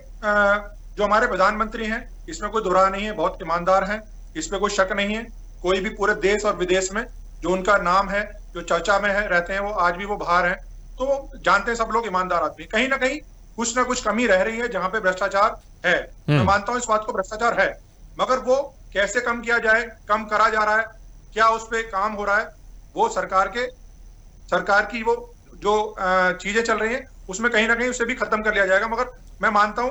जो हमारे प्रधानमंत्री हैं, इसमें कोई दुरा नहीं है, बहुत ईमानदार हैं, इस पे कोई शक नहीं है। कोई भी पूरे देश और विदेश में जो उनका नाम है, जो चर्चा में है, रहते हैं, वो आज भी वो बाहर हैं, तो जानते हैं सब लोग ईमानदार आदमी। कहीं ना कहीं कुछ ना कुछ कमी रह रही है जहां पे भ्रष्टाचार है। मैं मानता हूं इस बात को, भ्रष्टाचार है, मगर वो कैसे कम किया जाए, कम करा जा रहा है, क्या उस पर काम हो रहा है, वो सरकार की वो जो चीजें चल रही हैं उसमें कहीं ना कहीं उसे भी खत्म कर लिया जाएगा। मगर मैं मानता हूं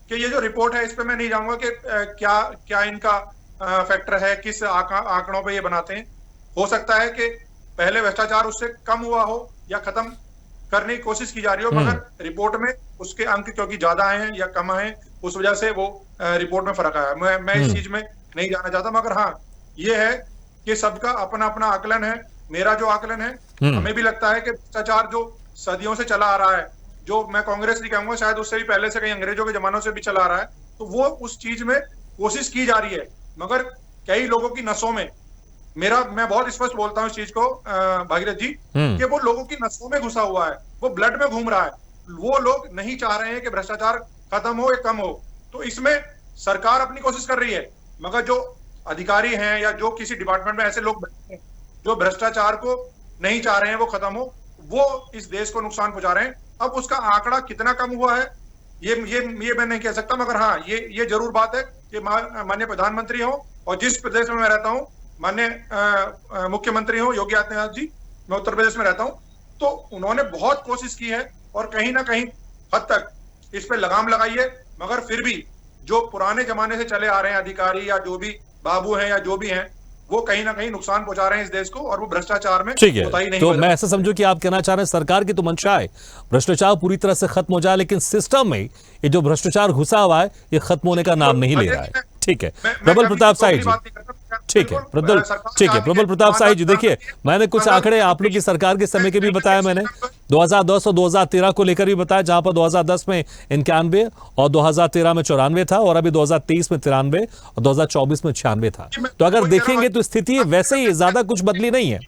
कि ये जो रिपोर्ट है इस पे मैं नहीं जाऊंगा कि क्या इनका फैक्टर है, किस आंकड़ों पे ये बनाते हैं। हो सकता है कि पहले भ्रष्टाचार उससे कम हुआ हो या खत्म करने की कोशिश की जा रही हो, मगर रिपोर्ट में उसके अंक क्योंकि ज्यादा आए हैं या कम आए हैं, उस वजह से वो रिपोर्ट में फर्क आया। मैं इस चीज में नहीं जाना चाहता, मगर हाँ ये है कि सबका अपना अपना आकलन है। मेरा जो आकलन है, हमें भी लगता है कि भ्रष्टाचार जो सदियों से चला आ रहा है, जो मैं कांग्रेस नहीं कहूंगा, शायद उससे भी पहले से, कहीं अंग्रेजों के जमानों से भी चला आ रहा है, तो वो उस चीज में कोशिश की जा रही है। मगर कई लोगों की नसों में, मैं बहुत स्पष्ट बोलता हूँ इस चीज को भागीरथ जी, कि वो लोगों की नसों में घुसा हुआ है, वो ब्लड में घूम रहा है। वो लोग नहीं चाह रहे हैं कि भ्रष्टाचार खत्म हो या कम हो। तो इसमें सरकार अपनी कोशिश कर रही है, मगर जो अधिकारी हैं या जो किसी डिपार्टमेंट में ऐसे लोग बैठे हैं जो भ्रष्टाचार को नहीं चाह रहे हैं वो खत्म हो, वो इस देश को नुकसान पहुंचा रहे हैं। अब उसका आंकड़ा कितना कम हुआ है ये मैं नहीं कह सकता, मगर हाँ ये जरूर बात है कि माननीय प्रधानमंत्री हो और जिस प्रदेश में मैं रहता हूँ, माननीय मुख्यमंत्री हो योगी आदित्यनाथ जी, मैं उत्तर प्रदेश में रहता हूँ, तो उन्होंने बहुत कोशिश की है और कहीं ना कहीं हद तक इस पे लगाम लगाई है। मगर फिर भी जो पुराने जमाने से चले आ रहे हैं अधिकारी या जो भी बाबू हैं या जो भी हैं, वो कहीं ना कहीं नुकसान पहुंचा रहे हैं इस देश को, और वो भ्रष्टाचार में ठीक है। तो मैं ऐसा समझू कि आप कहना चाह रहे हैं सरकार की तो मंशा है भ्रष्टाचार पूरी तरह से खत्म हो जाए, लेकिन सिस्टम में ये जो भ्रष्टाचार घुसा हुआ है ये खत्म होने का नाम नहीं ले रहा है। ठीक है, प्रबल प्रताप शाही जी। ठीक है प्रबल प्रताप शाही जी, देखिए मैंने कुछ आंकड़े आप लोग की सरकार के समय के भी बताया, मैंने 2010 और 2013 को लेकर भी बताया, जहां पर 2010 में 91 और 2013 में 94 था, और अभी 2023 में 93 और 2024 में 96 था। तो अगर देखेंगे तो स्थिति वैसे ही, ज्यादा कुछ बदली नहीं है।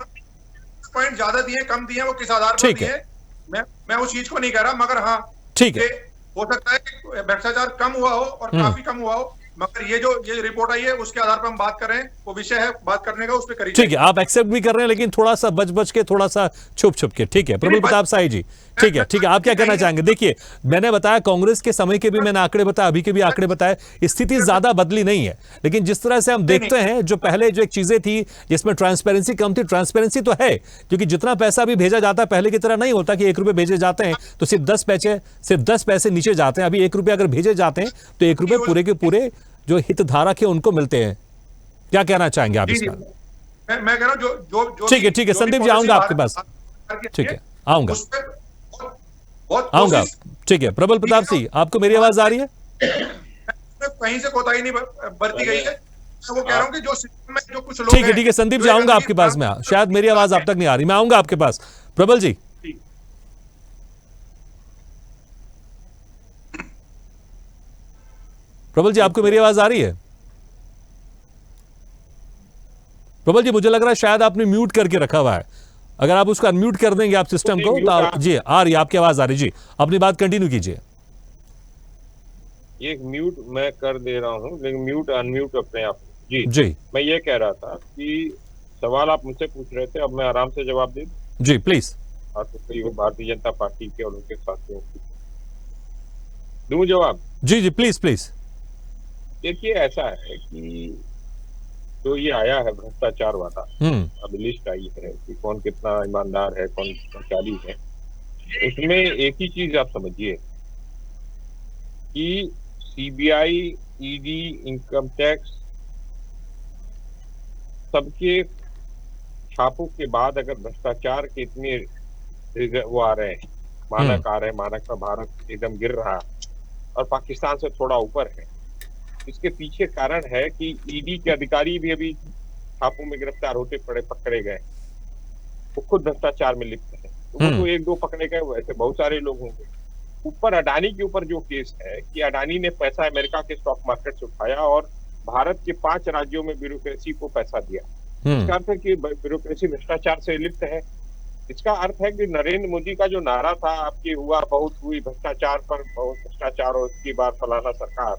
पॉइंट ज्यादा दिए कम दिए, वो किस आधार पर दिए, मैं उस चीज को नहीं कह रहा, मगर हाँ ठीक है, हो सकता है कि भ्रष्टाचार कम हुआ हो और काफी कम हुआ हो, मगर ये रिपोर्ट आई है उसके आधार पर हम बात कर रहे हैं, वो विषय है बात करने का, उस पर करिए। ठीक है, आप एक्सेप्ट भी कर रहे हैं, लेकिन थोड़ा सा बच के, थोड़ा सा छुप के। ठीक है प्रबल प्रताप शाही जी, ठीक है, आप क्या कहना चाहेंगे? देखिए मैंने बताया कांग्रेस के समय के भी मैंने आंकड़े बताए, अभी के भी आंकड़े बताए, स्थिति ज्यादा बदली नहीं है, लेकिन जिस तरह से हम देखते हैं, जो पहले जो एक चीजें थी जिसमें ट्रांसपेरेंसी कम थी, ट्रांसपेरेंसी तो है, क्योंकि जितना पैसा भी भेजा जाता है पहले की तरह नहीं होता कि 1 रुपए भेजे जाते हैं तो सिर्फ 10 पैसे नीचे जाते हैं। अभी 1 रुपए अगर भेजे जाते हैं तो 1 रुपए पूरे के पूरे जो हितधारक है उनको मिलते हैं। क्या कहना चाहेंगे आप इसका? मैं कह रहा हूं जो ठीक है संदीप जी, आऊंगा आपके पास। ठीक है, आऊंगा। ठीक है प्रबल प्रताप सिंह, आपको मेरी आवाज आ रही है? कहीं से कोताही नहीं बरती गई है, वो कह रहा हूं कि जो सिस्टम में जो कुछ लोग ठीक है संदीप जी, आऊंगा आपके पास में। शायद मेरी आवाज आप तक नहीं आ रही, मैं आऊंगा आपके पास। प्रबल जी, प्रबल जी आपको मेरी आवाज आ रही है? प्रबल जी मुझे लग रहा है शायद आपने म्यूट करके रखा हुआ है, अगर आप उसको अनम्यूट कर देंगे आप सिस्टम को तो जी आ रही है, आपकी आवाज आ रही। जी अपनी बात कंटिन्यू कीजिए। ये म्यूट मैं कर दे रहा हूँ, लेकिन म्यूट अनम्यूट अपने आप। जी मैं ये कह रहा था कि सवाल आप मुझसे पूछ रहे थे, अब मैं आराम से जवाब दे दूं? जी प्लीज। तो भारतीय जनता पार्टी के और उनके साथियों को दूं जवाब? जी प्लीज। देखिए ऐसा है कि तो ये आया है भ्रष्टाचार वाला, अब लिस्ट आई है कि कौन कितना ईमानदार है, कौन कर्मचारी है। उसमें एक ही चीज आप समझिए कि सीबीआई, ईडी, इनकम टैक्स सबके छापों के बाद अगर भ्रष्टाचार के इतने वो आ रहे हैं, मानक आ रहे हैं, मानक पर भारत एकदम गिर रहा और पाकिस्तान से थोड़ा ऊपर है, इसके पीछे कारण है कि ईडी के अधिकारी भी अभी छापों में गिरफ्तार होते पकड़े गए, वो खुद भ्रष्टाचार में लिप्त है। तो वो तो 1-2 पकड़े गए, वैसे बहुत सारे लोग होंगे। ऊपर अडानी के ऊपर जो केस है कि अडानी ने पैसा अमेरिका के स्टॉक मार्केट से उठाया और भारत के 5 राज्यों में ब्यूरोक्रेसी को पैसा दिया, इसका अर्थ है कि ब्यूरोक्रेसी भ्रष्टाचार से लिप्त है। इसका अर्थ है कि नरेंद्र मोदी का जो नारा था, आपकी हुआ बहुत हुई भ्रष्टाचार पर, बहुत भ्रष्टाचार और उसकी बार फलाना सरकार,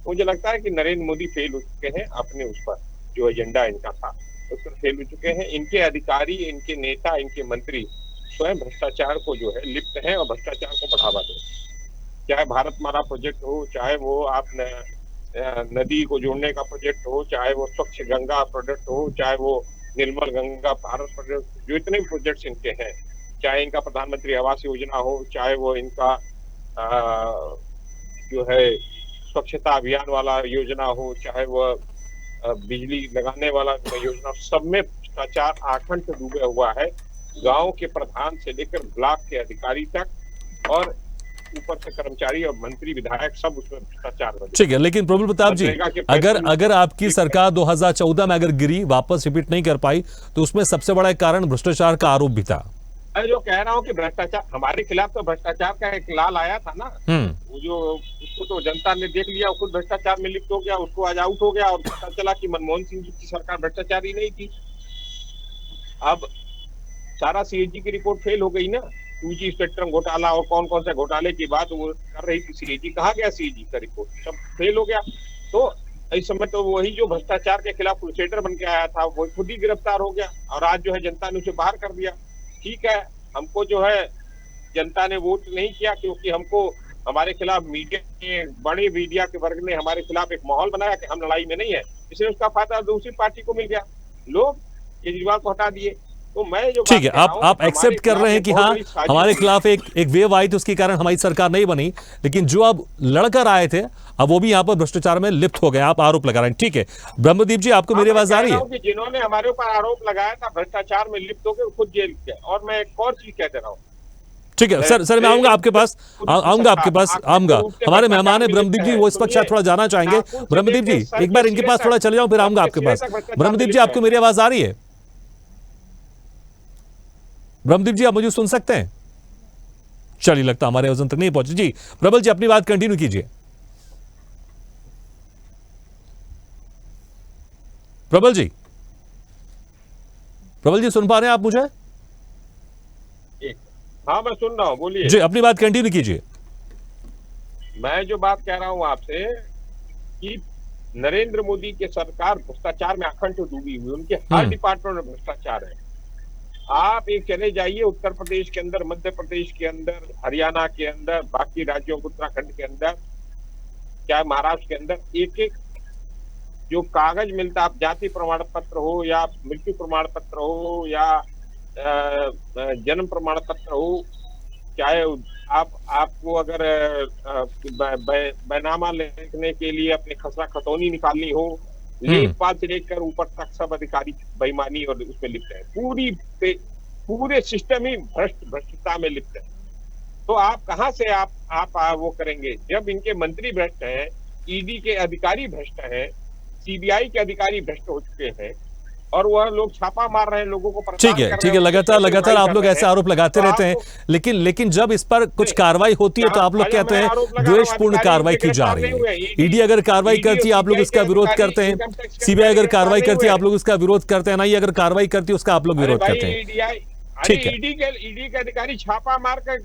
मुझे लगता है कि नरेंद्र मोदी फेल हो चुके हैं अपने उस पर, जो एजेंडा इनका था उस पर फेल हो चुके हैं। इनके अधिकारी, इनके नेता, इनके मंत्री स्वयं भ्रष्टाचार को जो है लिप्त हैं और भ्रष्टाचार को बढ़ावा दें। चाहे भारतमाला प्रोजेक्ट हो, चाहे वो आप नदी को जोड़ने का प्रोजेक्ट हो, चाहे वो स्वच्छ गंगा प्रोजेक्ट हो, चाहे वो निर्मल गंगा भारत प्रोजेक्ट, जो इतने प्रोजेक्ट्स इनके हैं, चाहे इनका प्रधानमंत्री आवास योजना हो, चाहे वो इनका जो है स्वच्छता अभियान वाला योजना हो, चाहे वो बिजली लगाने वाला योजना, सब में भ्रष्टाचार आखंड डूबे हुआ है। गांव के प्रधान से लेकर ब्लॉक के अधिकारी तक और ऊपर से कर्मचारी और मंत्री विधायक सब उसमें भ्रष्टाचार। ठीक है, लेकिन प्रफुल्ल प्रताप जी, अगर आपकी सरकार 2014 में अगर गिरी, वापस रिपीट नहीं कर पाई, तो उसमें सबसे बड़ा कारण भ्रष्टाचार का आरोप भी था। मैं जो कह रहा हूँ कि भ्रष्टाचार हमारे खिलाफ तो भ्रष्टाचार का एक लाल आया था ना, वो जो उसको तो जनता ने देख लिया, खुद भ्रष्टाचार में लिप्त हो गया, उसको आज आउट हो गया और पता चला कि मनमोहन सिंह जी की सरकार भ्रष्टाचारी नहीं थी। अब सारा सीएजी की रिपोर्ट फेल हो गई ना, 2G स्पेक्ट्रम घोटाला और कौन कौन से घोटाले की बात वो कर रही थी सीएजी, कहा गया सीएजी का रिपोर्ट, सब फेल हो गया। तो इस समय तो वही जो भ्रष्टाचार के खिलाफ क्रूसेडर बन के आया था वो खुद ही गिरफ्तार हो गया और आज जो है जनता ने उसे बाहर कर दिया। ठीक है, हमको जो है जनता ने वोट नहीं किया क्योंकि हमको हमारे खिलाफ मीडिया के, बड़े मीडिया के वर्ग ने हमारे खिलाफ एक माहौल बनाया कि हम लड़ाई में नहीं है, इसलिए उसका फायदा दूसरी पार्टी को मिल गया, लोग केजरीवाल को हटा दिए। तो मैं जो ठीक है, आप एक्सेप्ट कर रहे हैं कि हाँ हमारे खिलाफ एक वेव आई थी, उसके कारण हमारी सरकार नहीं बनी, लेकिन जो अब लड़कर आए थे अब वो भी यहाँ पर भ्रष्टाचार में लिप्त हो गए, आप आरोप लगा रहे हैं। ठीक है, ब्रह्मदीप जी, आपको मेरी आवाज आ रही है? जिन्होंने हमारे ऊपर आरोप लगाया था भ्रष्टाचार में लिप्त हो गए खुद जेल गए। और मैं एक और चीज कह दे रहा हूँ, ठीक है सर मैं आऊंगा आपके पास, आऊंगा। हमारे मेहमान है ब्रह्मदीप जी, वो इस पर शायद थोड़ा जाना चाहेंगे। ब्रह्मदीप जी, एक बार इनके पास थोड़ा चले जाऊं, फिर आऊंगा आपके पास। ब्रह्मदीप जी, आपको मेरी आवाज आ रही है? ब्रह्मदीप जी, आप मुझे सुन सकते हैं? चलिए, लगता हमारे वजन तक नहीं पहुंचे। जी प्रबल जी, अपनी बात कंटिन्यू कीजिए। प्रबल जी, सुन पा रहे हैं आप मुझे? हाँ, मैं सुन रहा हूँ, बोलिए जी, अपनी बात कंटिन्यू कीजिए। मैं जो बात कह रहा हूँ आपसे कि नरेंद्र मोदी की सरकार भ्रष्टाचार में अखंड डूबी हुई, उनके हर डिपार्टमेंट में भ्रष्टाचार है। आप एक चले जाइए उत्तर प्रदेश के अंदर, मध्य प्रदेश के अंदर, हरियाणा के अंदर, बाकी राज्यों उत्तराखंड के अंदर, क्या महाराष्ट्र के अंदर, एक एक जो कागज मिलता, आप जाति प्रमाण पत्र हो या मृत्यु प्रमाण पत्र हो या जन्म प्रमाण पत्र हो, चाहे आपको अगर बैनामा लिखने के लिए अपने खसरा खतौनी निकालनी हो, लेखपाल से लेकर ऊपर तक सब अधिकारी बेईमानी और उसमें लिप्त है। पूरे सिस्टम ही भ्रष्टता में लिप्त है। तो आप कहां से आप वो करेंगे जब इनके मंत्री भ्रष्ट हैं, ईडी के अधिकारी भ्रष्ट हैं, सीबीआई के अधिकारी भ्रष्ट हो चुके हैं और वह लोग छापा मार रहे हैं, लोगों को ठीक है, लगातार आप लोग ऐसे आरोप लगाते रहते हैं, लेकिन जब इस पर कुछ कार्रवाई होती है तो आप लोग कहते हैं द्वेषपूर्ण कार्रवाई की जा रही है। ईडी अगर कार्रवाई करती है आप लोग उसका विरोध करते हैं, सीबीआई अगर कार्रवाई करती है आप लोग उसका विरोध करते हैं, एनआईए अगर कार्रवाई करती है उसका आप लोग विरोध करते हैं। ठीक है, ईडी के अधिकारी छापा मार कर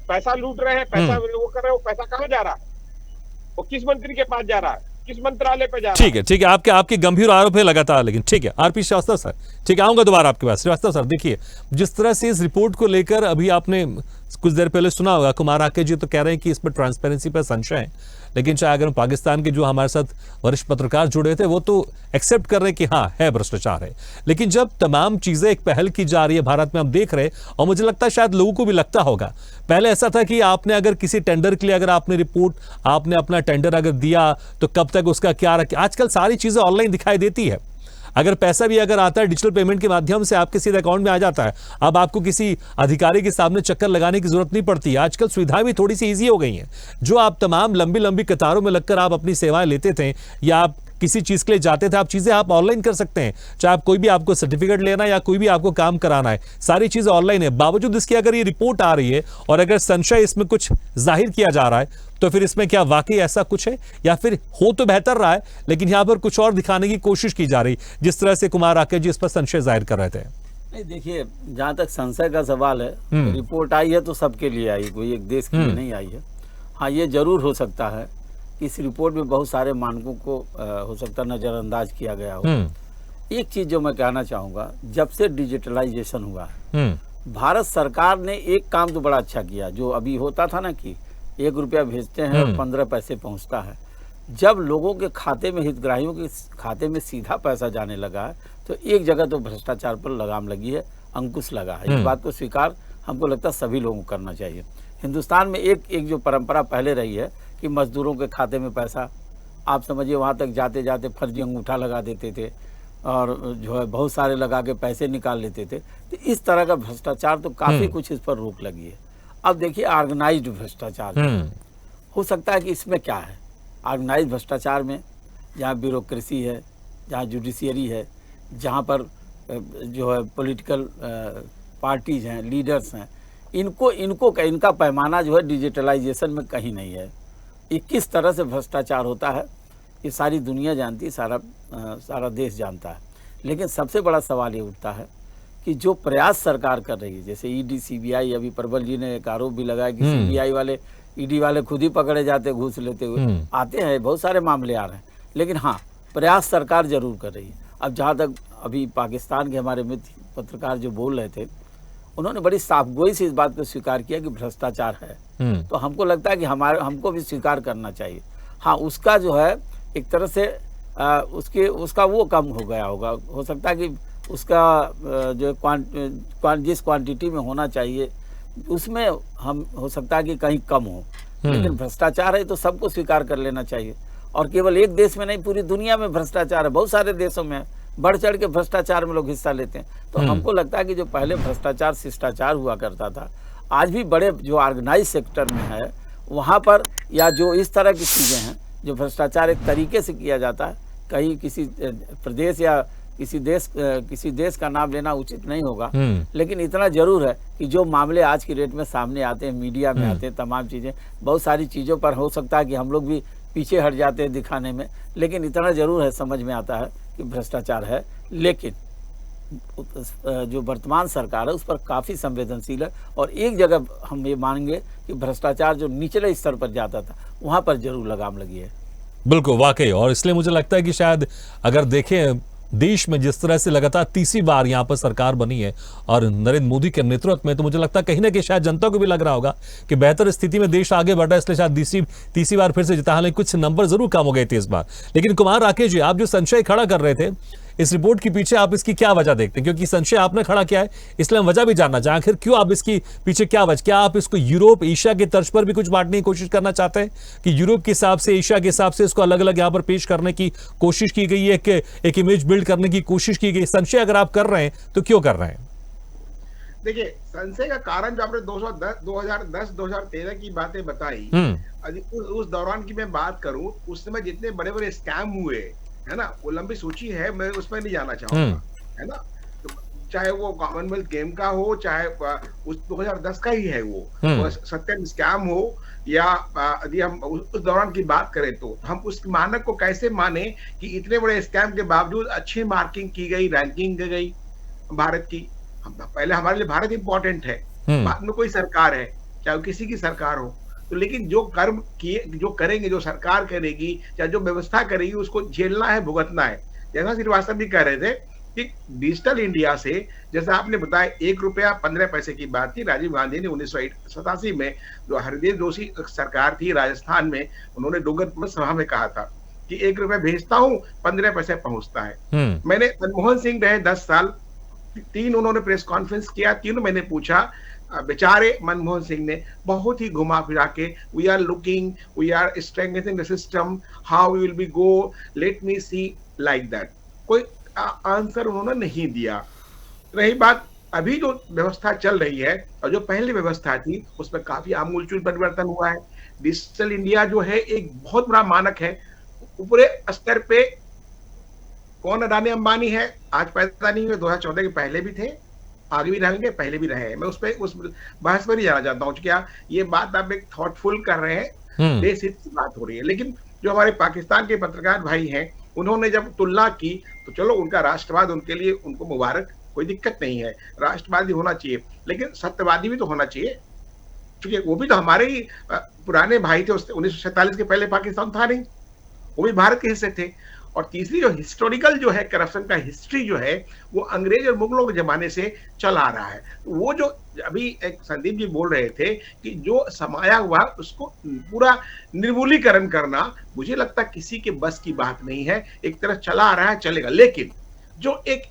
पैसा लूट रहे हैं, पैसा वो कर रहे हैं, वो पैसा कहाँ जा रहा है, वो किस मंत्री के पास जा रहा है, किस मंत्रालय पे जा रहा है? ठीक है, आपके गंभीर आरोप है लगातार, लेकिन ठीक है। आरपी श्रीवास्तव सर, ठीक है, आऊंगा दोबारा आपके पास। श्रीवास्तव सर, देखिए जिस तरह से इस रिपोर्ट को लेकर अभी आपने कुछ देर पहले सुना होगा, कुमार आके जी तो कह रहे हैं कि इस पर ट्रांसपेरेंसी पर संशय है, लेकिन चाहे अगर पाकिस्तान के जो हमारे साथ वरिष्ठ पत्रकार जुड़े थे वो तो एक्सेप्ट कर रहे हैं कि हाँ है भ्रष्टाचार है। लेकिन जब तमाम चीजें एक पहल की जा रही है भारत में, हम देख रहे हैं, और मुझे लगता है शायद लोगों को भी लगता होगा, पहले ऐसा था कि आपने अगर किसी टेंडर के लिए अगर आपने रिपोर्ट, आपने अपना टेंडर अगर दिया तो कब तक उसका क्या रखा। आजकल सारी चीजें ऑनलाइन दिखाई देती है, अगर पैसा भी अगर आता है डिजिटल पेमेंट के माध्यम से आपके सीधे अकाउंट में आ जाता है। अब आपको किसी अधिकारी के सामने चक्कर लगाने की जरूरत नहीं पड़ती है। आजकल सुविधाएं भी थोड़ी सी इजी हो गई हैं। जो आप तमाम लंबी लंबी कतारों में लगकर आप अपनी सेवाएं लेते थे या आप किसी चीज के लिए जाते थे, आप चीजें आप ऑनलाइन कर सकते हैं। चाहे आप कोई भी आपको सर्टिफिकेट लेना है या कोई भी आपको काम कराना है, सारी चीजें ऑनलाइन है। बावजूद इसके अगर ये रिपोर्ट आ रही है और अगर संशय इसमें कुछ जाहिर किया जा रहा है, तो फिर इसमें क्या वाकई ऐसा कुछ है, या फिर हो तो बेहतर रहा है लेकिन यहां पर कुछ और दिखाने की कोशिश की जा रही, जिस तरह से कुमार आके जी इस पर संशय जाहिर कर रहे थे? नहीं, देखिए जहाँ तक संशय का सवाल है, रिपोर्ट आई है तो सबके लिए आई, कोई एक देश के लिए नहीं आई है। हाँ, ये जरूर हो सकता है कि इस रिपोर्ट में बहुत सारे मानकों को हो सकता है नज़रअंदाज किया गया हो। एक चीज़ जो मैं कहना चाहूँगा, जब से डिजिटलाइजेशन हुआ है, भारत सरकार ने एक काम तो बड़ा अच्छा किया। जो अभी होता था ना कि 1 रुपया भेजते हैं और 15 पैसे पहुँचता है, जब लोगों के खाते में, हितग्राहियों के खाते में सीधा पैसा जाने लगा है, तो एक जगह तो भ्रष्टाचार पर लगाम लगी है, अंकुश लगा है। इस बात को स्वीकार हमको लगता है सभी लोगों को करना चाहिए। हिंदुस्तान में एक जो परंपरा पहले रही है कि मजदूरों के खाते में पैसा, आप समझिए वहाँ तक जाते जाते फर्जी अंगूठा लगा देते थे और जो है बहुत सारे लगा के पैसे निकाल लेते थे। तो इस तरह का भ्रष्टाचार तो काफ़ी कुछ इस पर रोक लगी है। अब देखिए ऑर्गेनाइज्ड भ्रष्टाचार हो सकता है कि इसमें क्या है, ऑर्गेनाइज्ड भ्रष्टाचार में जहाँ ब्यूरोक्रेसी है, जहाँ जुडिशियरी है, जहाँ पर जो है पॉलिटिकल पार्टीज हैं, लीडर्स हैं, इनका पैमाना जो है डिजिटलाइजेशन में कहीं नहीं है। ये किस तरह से भ्रष्टाचार होता है ये सारी दुनिया जानती है, सारा देश जानता है। लेकिन सबसे बड़ा सवाल ये उठता है कि जो प्रयास सरकार कर रही है, जैसे ईडी सीबीआई, अभी प्रबल जी ने एक आरोप भी लगाया कि सीबीआई वाले, ईडी वाले खुद ही पकड़े जाते घूस लेते हुए, आते हैं, बहुत सारे मामले आ रहे हैं। लेकिन हाँ, प्रयास सरकार जरूर कर रही है। अब जहाँ तक अभी पाकिस्तान के हमारे मित्र पत्रकार जो बोल रहे थे, उन्होंने बड़ी साफगोई से इस बात को स्वीकार किया कि भ्रष्टाचार है। तो हमको लगता है कि हमको भी स्वीकार करना चाहिए। हाँ, उसका जो है एक तरह से उसका वो कम हो गया होगा, हो सकता है कि उसका जो जिस क्वांटिटी में होना चाहिए उसमें हम हो सकता है कि कहीं कम हो। लेकिन भ्रष्टाचार है तो सबको स्वीकार कर लेना चाहिए। और केवल एक देश में नहीं, पूरी दुनिया में भ्रष्टाचार है, बहुत सारे देशों में बढ़ चढ़ के भ्रष्टाचार में लोग हिस्सा लेते हैं। तो हमको लगता है कि जो पहले भ्रष्टाचार शिष्टाचार हुआ करता था, आज भी बड़े जो ऑर्गेनाइज सेक्टर में है वहाँ पर, या जो इस तरह की चीज़ें हैं जो भ्रष्टाचार एक तरीके से किया जाता है, कहीं किसी प्रदेश या किसी देश का नाम लेना उचित नहीं होगा। लेकिन इतना जरूर है कि जो मामले आज की डेट में सामने आते हैं, मीडिया में आते हैं, तमाम चीज़ें, बहुत सारी चीज़ों पर हो सकता है कि हम लोग भी पीछे हट जाते हैं दिखाने में, लेकिन इतना जरूर है, समझ में आता है कि भ्रष्टाचार है। लेकिन जो वर्तमान सरकार है उस पर काफ़ी संवेदनशील है। और एक जगह हम ये मानेंगे कि भ्रष्टाचार जो निचले स्तर पर जाता था वहाँ पर जरूर लगाम लगी है। बिल्कुल, वाकई। और इसलिए मुझे लगता है कि शायद अगर देखें देश में जिस तरह से लगातार तीसरी बार यहाँ पर सरकार बनी है और नरेंद्र मोदी के नेतृत्व में, तो मुझे लगता है कहीं ना कहीं शायद जनता को भी लग रहा होगा कि बेहतर स्थिति में देश आगे बढ़ रहा है, इसलिए शायद तीसरी बार फिर से जिता। हालांकि कुछ नंबर जरूर कम हो गए थे इस बार। लेकिन कुमार राकेश जी, आप जो संशय खड़ा कर रहे थे इस रिपोर्ट के पीछे, आप इसकी क्या वजह देखते हैं? क्योंकि संशय आपने खड़ा किया है, इसलिए हम वजह भी जानना चाहें, आखिर क्यों आप इसकी पीछे क्या वजह, क्या आप इसको यूरोप एशिया की तर्ज पर भी कुछ बांटने की कोशिश करना चाहते हैं कि यूरोप के हिसाब से, एशिया के हिसाब से इसको अलग अलग यहाँ पर पेश करने की कोशिश की गई है, एक इमेज बिल्ड करने की कोशिश की गई? संशय अगर आप कर रहे हैं तो क्यों कर रहे हैं? देखिए, संशय का कारण जो आपने 2010-2013 की बातें बताई, उस दौरान की मैं बात करूं, उस समय जितने बड़े बड़े स्कैम हुए है ना, वो लंबी सूची है, मैं उसमें नहीं जाना चाहूंगा, है ना। तो चाहे वो कॉमनवेल्थ गेम का हो, चाहे उस 2010 का ही है वो सत्यम स्कैम हो, या यदि हम उस दौरान की बात करें तो हम उस मानक को कैसे माने कि इतने बड़े स्कैम के बावजूद अच्छी मार्किंग की गई, रैंकिंग की गई भारत की। पहले हमारे लिए भारत इंपॉर्टेंट है, बाद में कोई सरकार है, चाहे किसी की सरकार हो। तो लेकिन जो कर्म किए, जो करेंगे, जो सरकार करेगी, चाहे जो व्यवस्था करेगी, उसको झेलना है, भुगतना है। जैसा श्रीवास्तव भी कह रहे थे कि डिजिटल इंडिया से, जैसा आपने बताया 1 रुपया 15 पैसे की बात थी, राजीव गांधी ने 1987 में, जो हरदेव जोशी सरकार थी राजस्थान में, उन्होंने डूंगरपुर सभा में कहा था कि 1 रुपया भेजता हूँ, 15 पैसे पहुंचता है। मैंने मनमोहन सिंह रहे 10 साल, 3 उन्होंने प्रेस कॉन्फ्रेंस किया, तीनों मैंने पूछा, बेचारे मनमोहन सिंह ने बहुत ही घुमा फिरा के, we are looking, we are strengthening the system, how we will be go, let me see, like that. कोई आंसर उन्होंने नहीं दिया। रही बात अभी जो व्यवस्था चल रही है और जो पहली व्यवस्था थी, उसमें काफी आमूलचूल परिवर्तन हुआ है। डिजिटल इंडिया जो है एक बहुत बड़ा मानक है। ऊपरी स्तर पे कौन अडानी अंबानी है, आज पैदा नहीं हुए, 2014 के पहले भी थे, आगे भी रहेंगे, पहले भी रहे हैं। मैं उस बहस पर ही जाना चाहता हूँ। क्या ये बात आप एक थॉटफुल कर रहे हैं, देश हित की बात हो रही है। लेकिन जो हमारे पाकिस्तान के पत्रकार भाई हैं, उन्होंने जब तुलना की, तो चलो उनका राष्ट्रवाद उनके लिए, उनको मुबारक, कोई दिक्कत नहीं है, राष्ट्रवादी होना चाहिए, लेकिन सत्यवादी भी तो होना चाहिए, क्योंकि वो भी तो हमारे ही पुराने भाई थे। 1947 के पहले पाकिस्तान था नहीं, वो भी भारत के हिस्से थे। और तीसरी जो हिस्टोरिकल जो है करप्शन का हिस्ट्री जो है, वो अंग्रेज और मुगलों के जमाने से चला आ रहा है। वो जो अभी एक संदीप जी बोल रहे थे कि जो समाया हुआ उसको पूरा निर्मूलीकरण करना, मुझे लगता किसी के बस की बात नहीं है। एक तरह चला आ रहा है, चलेगा, लेकिन जो एक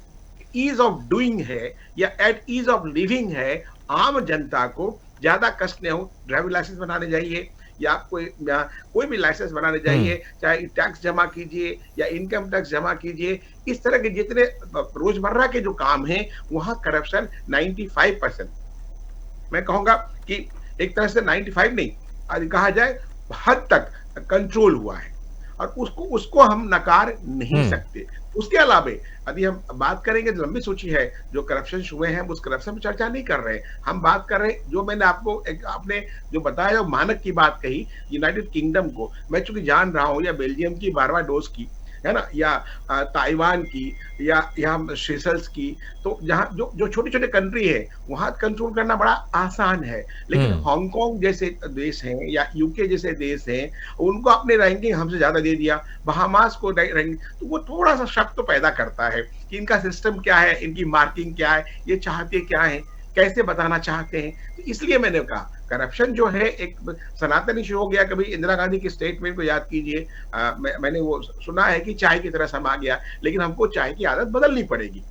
ईज ऑफ डूइंग है या एट ईज ऑफ लिविंग है, आम जनता को ज्यादा कष्ट न हो, ड्राइविंग लाइसेंस बनाने जाइए या कोई भी लाइसेंस बनाने जाइए, चाहे टैक्स जमा कीजिए या इनकम टैक्स जमा कीजिए, इस तरह के जितने रोजमर्रा के जो काम हैं वहां करप्शन 95%, मैं कहूंगा कि एक तरह से 95 नहीं, आज कहा जाए हद तक कंट्रोल हुआ है, और उसको हम नकार नहीं सकते। उसके अलावा यदि हम बात करेंगे, लंबी सूची है जो करप्शन हुए हैं, उस करप्शन पर चर्चा नहीं कर रहे। हम बात कर रहे हैं जो मैंने आपने जो बताया, मानक की बात कही, यूनाइटेड किंगडम को मैं चूंकि जान रहा हूं, या बेल्जियम की बारबाडोस की, है ना, या ताइवान की, या सेशल्स की, तो जहाँ जो छोटे छोटे कंट्री है वहां कंट्रोल करना बड़ा आसान है। लेकिन हांगकांग जैसे देश हैं या यूके जैसे देश हैं, उनको अपने रैंकिंग हमसे ज्यादा दे दिया, बहामास को रैंकिंग, तो वो थोड़ा सा शक तो पैदा करता है कि इनका सिस्टम क्या है, इनकी मार्किंग क्या है, ये चाहते क्या है, कैसे बताना चाहते हैं। तो इसलिए मैंने कहा करप्शन जो है एक सनातन इशू हो गया। कभी इंदिरा गांधी की स्टेटमेंट को याद कीजिए, मैंने वो सुना है कि चाय की तरह समा गया, लेकिन हमको चाय की आदत बदलनी पड़ेगी।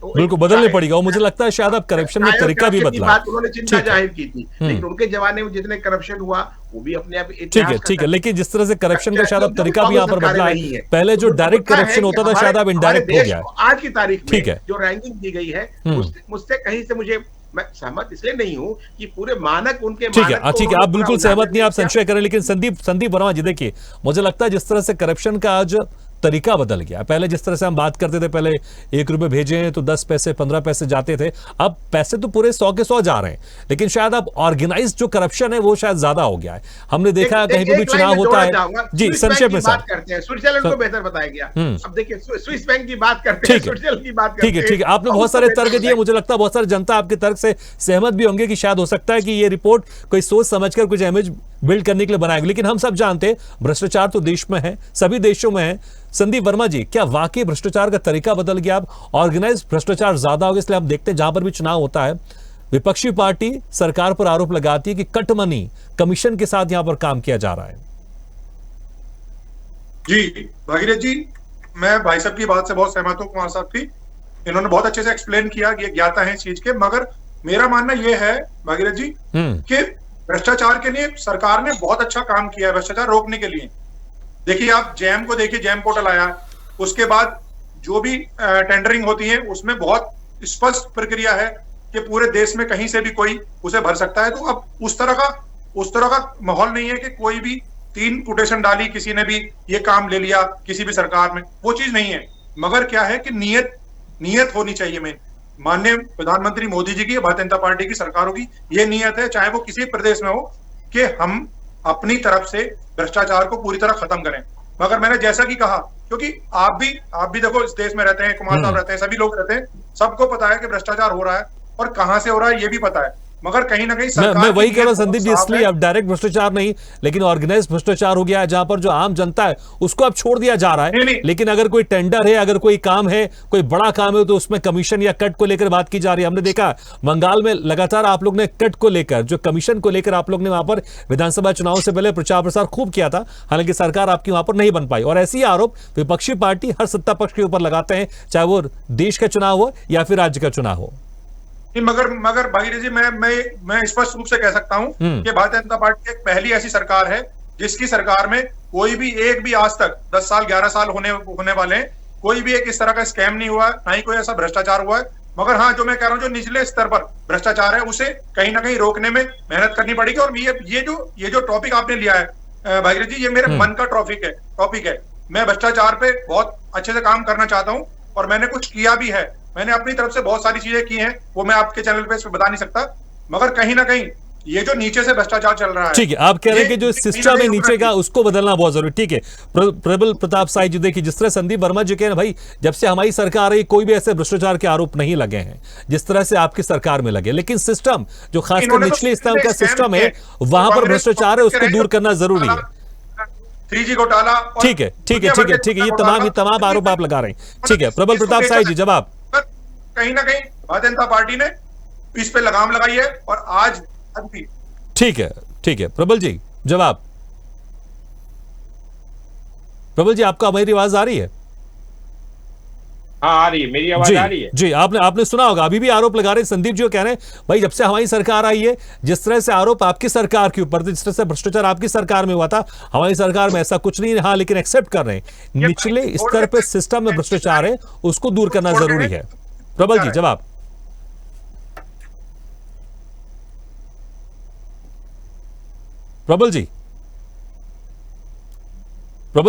तो बिल्कुल बदलनी पड़ेगी, और मुझे लगता है शायद अब करप्शन में तरीका भी बदला। बात उन्होंने चिंता जाहिर की थी, लेकिन उनके जमाने में जितने करप्शन हुआ वो भी अपने आप ठीक है, लेकिन जिस तरह से करप्शन का शायद अब तरीका भी यहाँ पर बदला है। पहले जो डायरेक्ट करप्शन होता था, शायद अब इनडायरेक्ट हो गया है आज की तारीख में। ठीक है, जो रैंकिंग दी गई है मुझसे कहीं से मैं सहमत इसलिए नहीं हूं कि पूरे मानक उनके ठीक है, आप बिल्कुल सहमत नहीं, आप संशय करें, लेकिन संदीप वर्मा जी, देखिए मुझे लगता है जिस तरह से करप्शन का आज तरीका बदल गया। पहले जिस तरह से हम बात करते थे, पहले 1 रुपए भेजें तो 10 पैसे 15 पैसे जाते थे, अब पैसे तो पूरे 100 के 100 जा रहे हैं, लेकिन शायद अब ऑर्गेनाइज जो करप्शन है वो शायद ज्यादा हो गया है। हमने देखा कहीं पर भी चुनाव होता है। जी, संक्षेप में सर, स्विट्जरलैंड को बेहतर बताया गया। अब देखिए स्विस बैंक की बात करते हैं, स्विट्जरलैंड की बात करते हैं। ठीक है, आपने बहुत सारे तर्क दिए, मुझे लगता है बहुत सारी जनता आपके तर्क से सहमत भी होंगे कि शायद हो सकता है कि ये रिपोर्ट कोई सोच समझकर कुछ इमेज बिल्ड करने के लिए बनाएगी, लेकिन हम सब जानते हैं भ्रष्टाचार तो देश में है, सभी देशों में है। संदीप वर्मा जी, क्या वाकई भ्रष्टाचार का तरीका बदल गया? अब ऑर्गेनाइज भ्रष्टाचार ज्यादा हो गया, इसलिए हम देखते हैं जहां पर भी चुनाव होता है विपक्षी पार्टी सरकार पर आरोप लगाती है कि कट मनी कमीशन के साथ यहां पर काम किया जा रहा है। जी भागीरथ जी, मैं भाई साहब की बात से बहुत सहमत हूं, कुमार साहब की, इन्होंने बहुत अच्छे से एक्सप्लेन किया, ये ज्ञाता है इस चीज के। मगर मेरा मानना यह है भागीरथ जी कि भ्रष्टाचार के लिए सरकार ने बहुत अच्छा काम किया है, भ्रष्टाचार रोकने के लिए। देखिए आप जैम को देखिए, जैम पोर्टल आया, उसके बाद जो भी टेंडरिंग होती है उसमें बहुत स्पष्ट प्रक्रिया है कि पूरे देश में कहीं से भी कोई उसे भर सकता है। तो अब उस तरह का माहौल नहीं है कि कोई भी 3 कोटेशन डाली, किसी ने भी ये काम ले लिया किसी भी सरकार में, वो चीज नहीं है। मगर क्या है कि नियत होनी चाहिए। मैं माननीय प्रधानमंत्री मोदी जी की, भारतीय जनता पार्टी की सरकारों की ये नियत है, चाहे वो किसी प्रदेश में हो, कि हम अपनी तरफ से भ्रष्टाचार को पूरी तरह खत्म करें। मगर मैंने जैसा कि कहा, क्योंकि आप भी देखो इस देश में रहते हैं, कुमार साहब रहते हैं, सभी लोग रहते हैं, सबको पता है कि भ्रष्टाचार हो रहा है और कहां से हो रहा है ये भी पता है। मगर कहीं ना कहीं मैं वही कह रहा हूं संदीप जी, इसलिए अब डायरेक्ट भ्रष्टाचार नहीं, लेकिन ऑर्गेनाइज भ्रष्टाचार हो गया है, जहां पर जो आम जनता है उसको अब छोड़ दिया जा रहा है। नहीं। लेकिन अगर कोई टेंडर है, अगर कोई काम है, कोई बड़ा काम है, तो उसमें कमीशन या कट को लेकर बात की जा रही है। हमने देखा बंगाल में लगातार आप लोग ने कट को लेकर, जो कमीशन को लेकर आप लोग ने वहां पर विधानसभा चुनाव से पहले प्रचार प्रसार खूब किया था, हालांकि सरकार आपकी वहां पर नहीं बन पाई। और ऐसे ही आरोप विपक्षी पार्टी हर सत्ता पक्ष के ऊपर लगाते हैं, चाहे वो देश का चुनाव हो या फिर राज्य का चुनाव हो। मगर भागीरथ जी, मैं स्पष्ट रूप से कह सकता हूं कि भारतीय जनता पार्टी एक पहली ऐसी सरकार है जिसकी सरकार में कोई भी एक भी आज तक 10 साल 11 साल होने वाले हैं, कोई भी एक इस तरह का स्कैम नहीं हुआ, ना ही कोई ऐसा भ्रष्टाचार हुआ है। मगर हाँ, जो मैं कह रहा हूं, जो निचले स्तर पर भ्रष्टाचार है उसे कहीं ना कहीं रोकने में मेहनत करनी पड़ेगी। और ये जो टॉपिक आपने लिया है भागीरथ जी, ये मेरे मन का टॉपिक है। मैं भ्रष्टाचार पे बहुत अच्छे से काम करना चाहता हूँ और मैंने कुछ किया भी है। मैंने अपनी तरफ से बहुत सारी चीजें की हैं, वो मैं आपके चैनल पे बता नहीं सकता। मगर कहीं ना कहीं ये जो नीचे से भ्रष्टाचार चल रहा है, ठीक है, आप कह रहे हैं कि जो सिस्टम है नीचे का उसको बदलना बहुत जरूरी, ठीक है। प्रबल प्रताप साई जी, देखिए जिस तरह संदीप वर्मा जी कह रहे हैं, भाई जब से हमारी सरकार आई कोई भी ऐसे भ्रष्टाचार के आरोप नहीं लगे हैं जिस तरह से आपकी सरकार में लगे, लेकिन सिस्टम जो खासकर निचले स्तर का सिस्टम है वहां पर भ्रष्टाचार है, उसको दूर करना जरूरी है। 3G घोटाला, ठीक है, ठीक है, ठीक है, ठीक है, ये तमाम आरोप आप लगा रहे हैं, ठीक है। प्रबल प्रताप साई जी जवाब। कहीं ना कहीं भारतीय जनता पार्टी ने इस पे लगाम लगाई है और आज भी। ठीक है, ठीक है, प्रबल जी जवाब। प्रबल जी आपको मेरी आवाज आ रही है? हाँ आ रही है, मेरी आवाज आ रही है जी। आपने सुना होगा, अभी भी आरोप लगा रहे हैं संदीप जी, वो कह रहे हैं भाई जब से हमारी सरकार आई है, जिस तरह से आरोप आपकी सरकार के ऊपर थे, जिस तरह से भ्रष्टाचार आपकी सरकार में हुआ था, हमारी सरकार में ऐसा कुछ नहीं है। हाँ, लेकिन एक्सेप्ट कर रहे हैं निचले स्तर पे सिस्टम में भ्रष्टाचार है, उसको दूर करना जरूरी है। प्रबल जी जवाब। प्रबल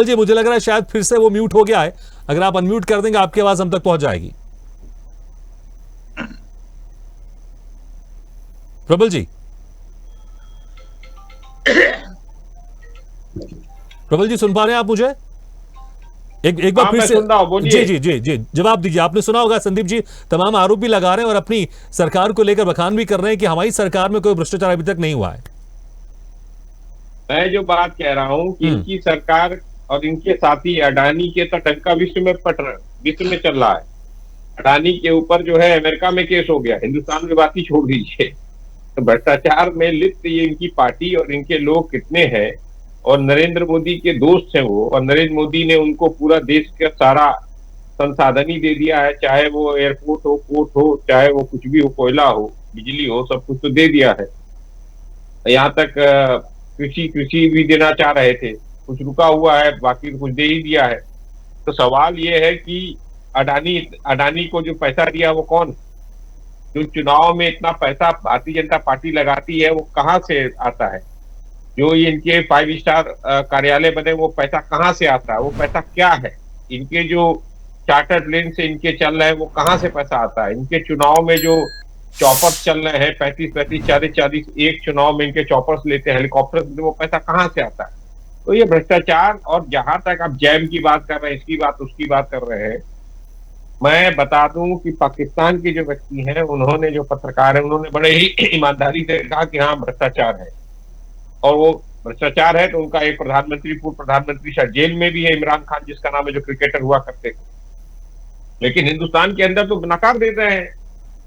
जी मुझे लग रहा है शायद फिर से वो म्यूट हो गया है, अगर आप अनम्यूट कर देंगे आपकी आवाज हम तक पहुंच जाएगी। प्रबल जी सुन पा रहे हैं आप मुझे? एक बार फिर से जी जवाब दीजिए। आपने सुना होगा संदीप जी तमाम आरोप भी लगा रहे हैं और अपनी सरकार को लेकर बखान भी कर रहे हैं कि हमारी सरकार में कोई भ्रष्टाचार अभी तक नहीं हुआ है। मैं जो बात कह रहा हूं कि इनकी सरकार और इनके साथी अडानी के तो टंका विश्व में चल रहा है। अडानी के ऊपर जो है अमेरिका में केस हो गया, हिंदुस्तान में बात ही छोड़ दीजिए। तो भ्रष्टाचार में लिप्त ये इनकी पार्टी और इनके लोग कितने हैं, और नरेंद्र मोदी के दोस्त हैं वो, और नरेंद्र मोदी ने उनको पूरा देश का सारा संसाधन ही दे दिया है, चाहे वो एयरपोर्ट हो, पोर्ट हो, चाहे वो कुछ भी हो, कोयला हो, बिजली हो, सब कुछ तो दे दिया है। यहाँ तक कृषि भी देना चाह रहे थे, कुछ रुका हुआ है, बाकी कुछ दे ही दिया है। तो सवाल ये है कि अडानी को जो पैसा दिया वो कौन, जो चुनाव में इतना पैसा भारतीय जनता पार्टी लगाती है वो कहाँ से आता है? जो इनके 5 स्टार कार्यालय बने वो पैसा कहाँ से आता है? वो पैसा क्या है? इनके जो चार्टर्ड प्लेन से इनके चल रहे हैं वो कहाँ से पैसा आता है? इनके चुनाव में जो चॉपर्स चल रहे हैं 35-35, 40-40 एक चुनाव में इनके चॉपर्स लेते हैं, हेलीकॉप्टर, वो पैसा कहाँ से आता है? तो ये भ्रष्टाचार, और जहां तक आप जैम की बात कर रहे हैं, इसकी बात उसकी बात कर रहे हैं, मैं बता दूं कि पाकिस्तान के जो व्यक्ति हैं, उन्होंने, जो पत्रकार है, उन्होंने बड़े ही ईमानदारी से कहा कि हाँ भ्रष्टाचार है, और वो भ्रष्टाचार है। तो उनका एक प्रधानमंत्री, पूर्व प्रधानमंत्री शायद जेल में भी है, इमरान खान जिसका नाम है, जो क्रिकेटर हुआ करते थे, लेकिन हिंदुस्तान के अंदर तो नकार देते हैं।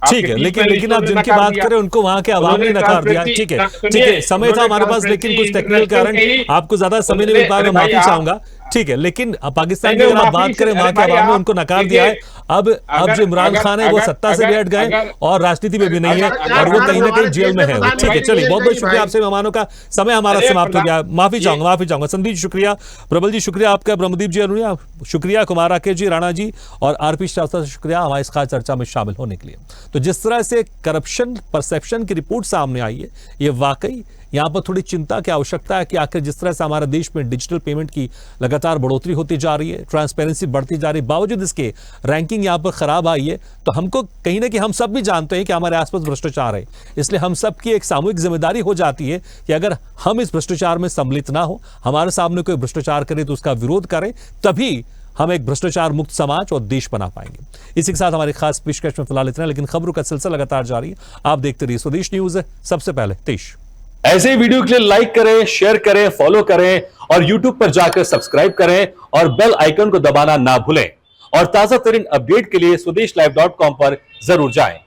ठीक है, लेकिन आप जिनकी बात करें उनको वहां के आवाम ने नकार दिया। ठीक है, समय था हमारे पास, लेकिन कुछ टेक्निकल कारण आपको ज्यादा समय नहीं मिल पाएगा, माफी चाहूंगा। ठीक है, लेकिन पाकिस्तान की अगर आप बात करें, वहां के आवाम ने उनको नकार दिया है। अब जो इमरान खान है वो सत्ता से भी हट गए और राजनीति में भी नहीं है, और वो कहीं ना कहीं जेल में है। ठीक है, चलिए, बहुत बहुत शुक्रिया आपसे मेहमानों का, समय हमारा समाप्त हो गया, माफी चाहूंगा। संदीप जी शुक्रिया, प्रबल जी शुक्रिया आपका, ब्रह्मदीप जी अरुणिया शुक्रिया, कुमार राकेश जी, राणा जी और आरपी श्रीवास्तव शुक्रिया हमारी इस खास चर्चा में शामिल होने के लिए। तो जिस तरह से करप्शन परसेप्शन की रिपोर्ट सामने आई है, ये वाकई यहाँ पर थोड़ी चिंता की आवश्यकता है कि आखिर जिस तरह से हमारे देश में डिजिटल पेमेंट की लगातार बढ़ोतरी होती जा रही है, ट्रांसपेरेंसी बढ़ती जा रही है, बावजूद इसके रैंकिंग यहाँ पर खराब आई है। तो हमको कहीं ना कहीं, हम सब भी जानते हैं कि हमारे आसपास भ्रष्टाचार है, इसलिए हम सब की एक सामूहिक जिम्मेदारी हो जाती है कि अगर हम इस भ्रष्टाचार में सम्मिलित ना हो, हमारे सामने कोई भ्रष्टाचार करे तो उसका विरोध करें, तभी हम एक भ्रष्टाचार मुक्त समाज और देश बना पाएंगे। इसी के साथ हमारी खास पेशकश में फिलहाल इतना, लेकिन खबरों का सिलसिला लगातार जारी है। आप देखते रहिए स्वदेश न्यूज, सबसे पहले देश। ऐसे वीडियो के लिए लाइक करें, शेयर करें, फॉलो करें और YouTube पर जाकर सब्सक्राइब करें और बेल आइकन को दबाना ना भूलें। और ताजा तरीन अपडेट के लिए स्वदेशलाइव.com पर जरूर जाएं।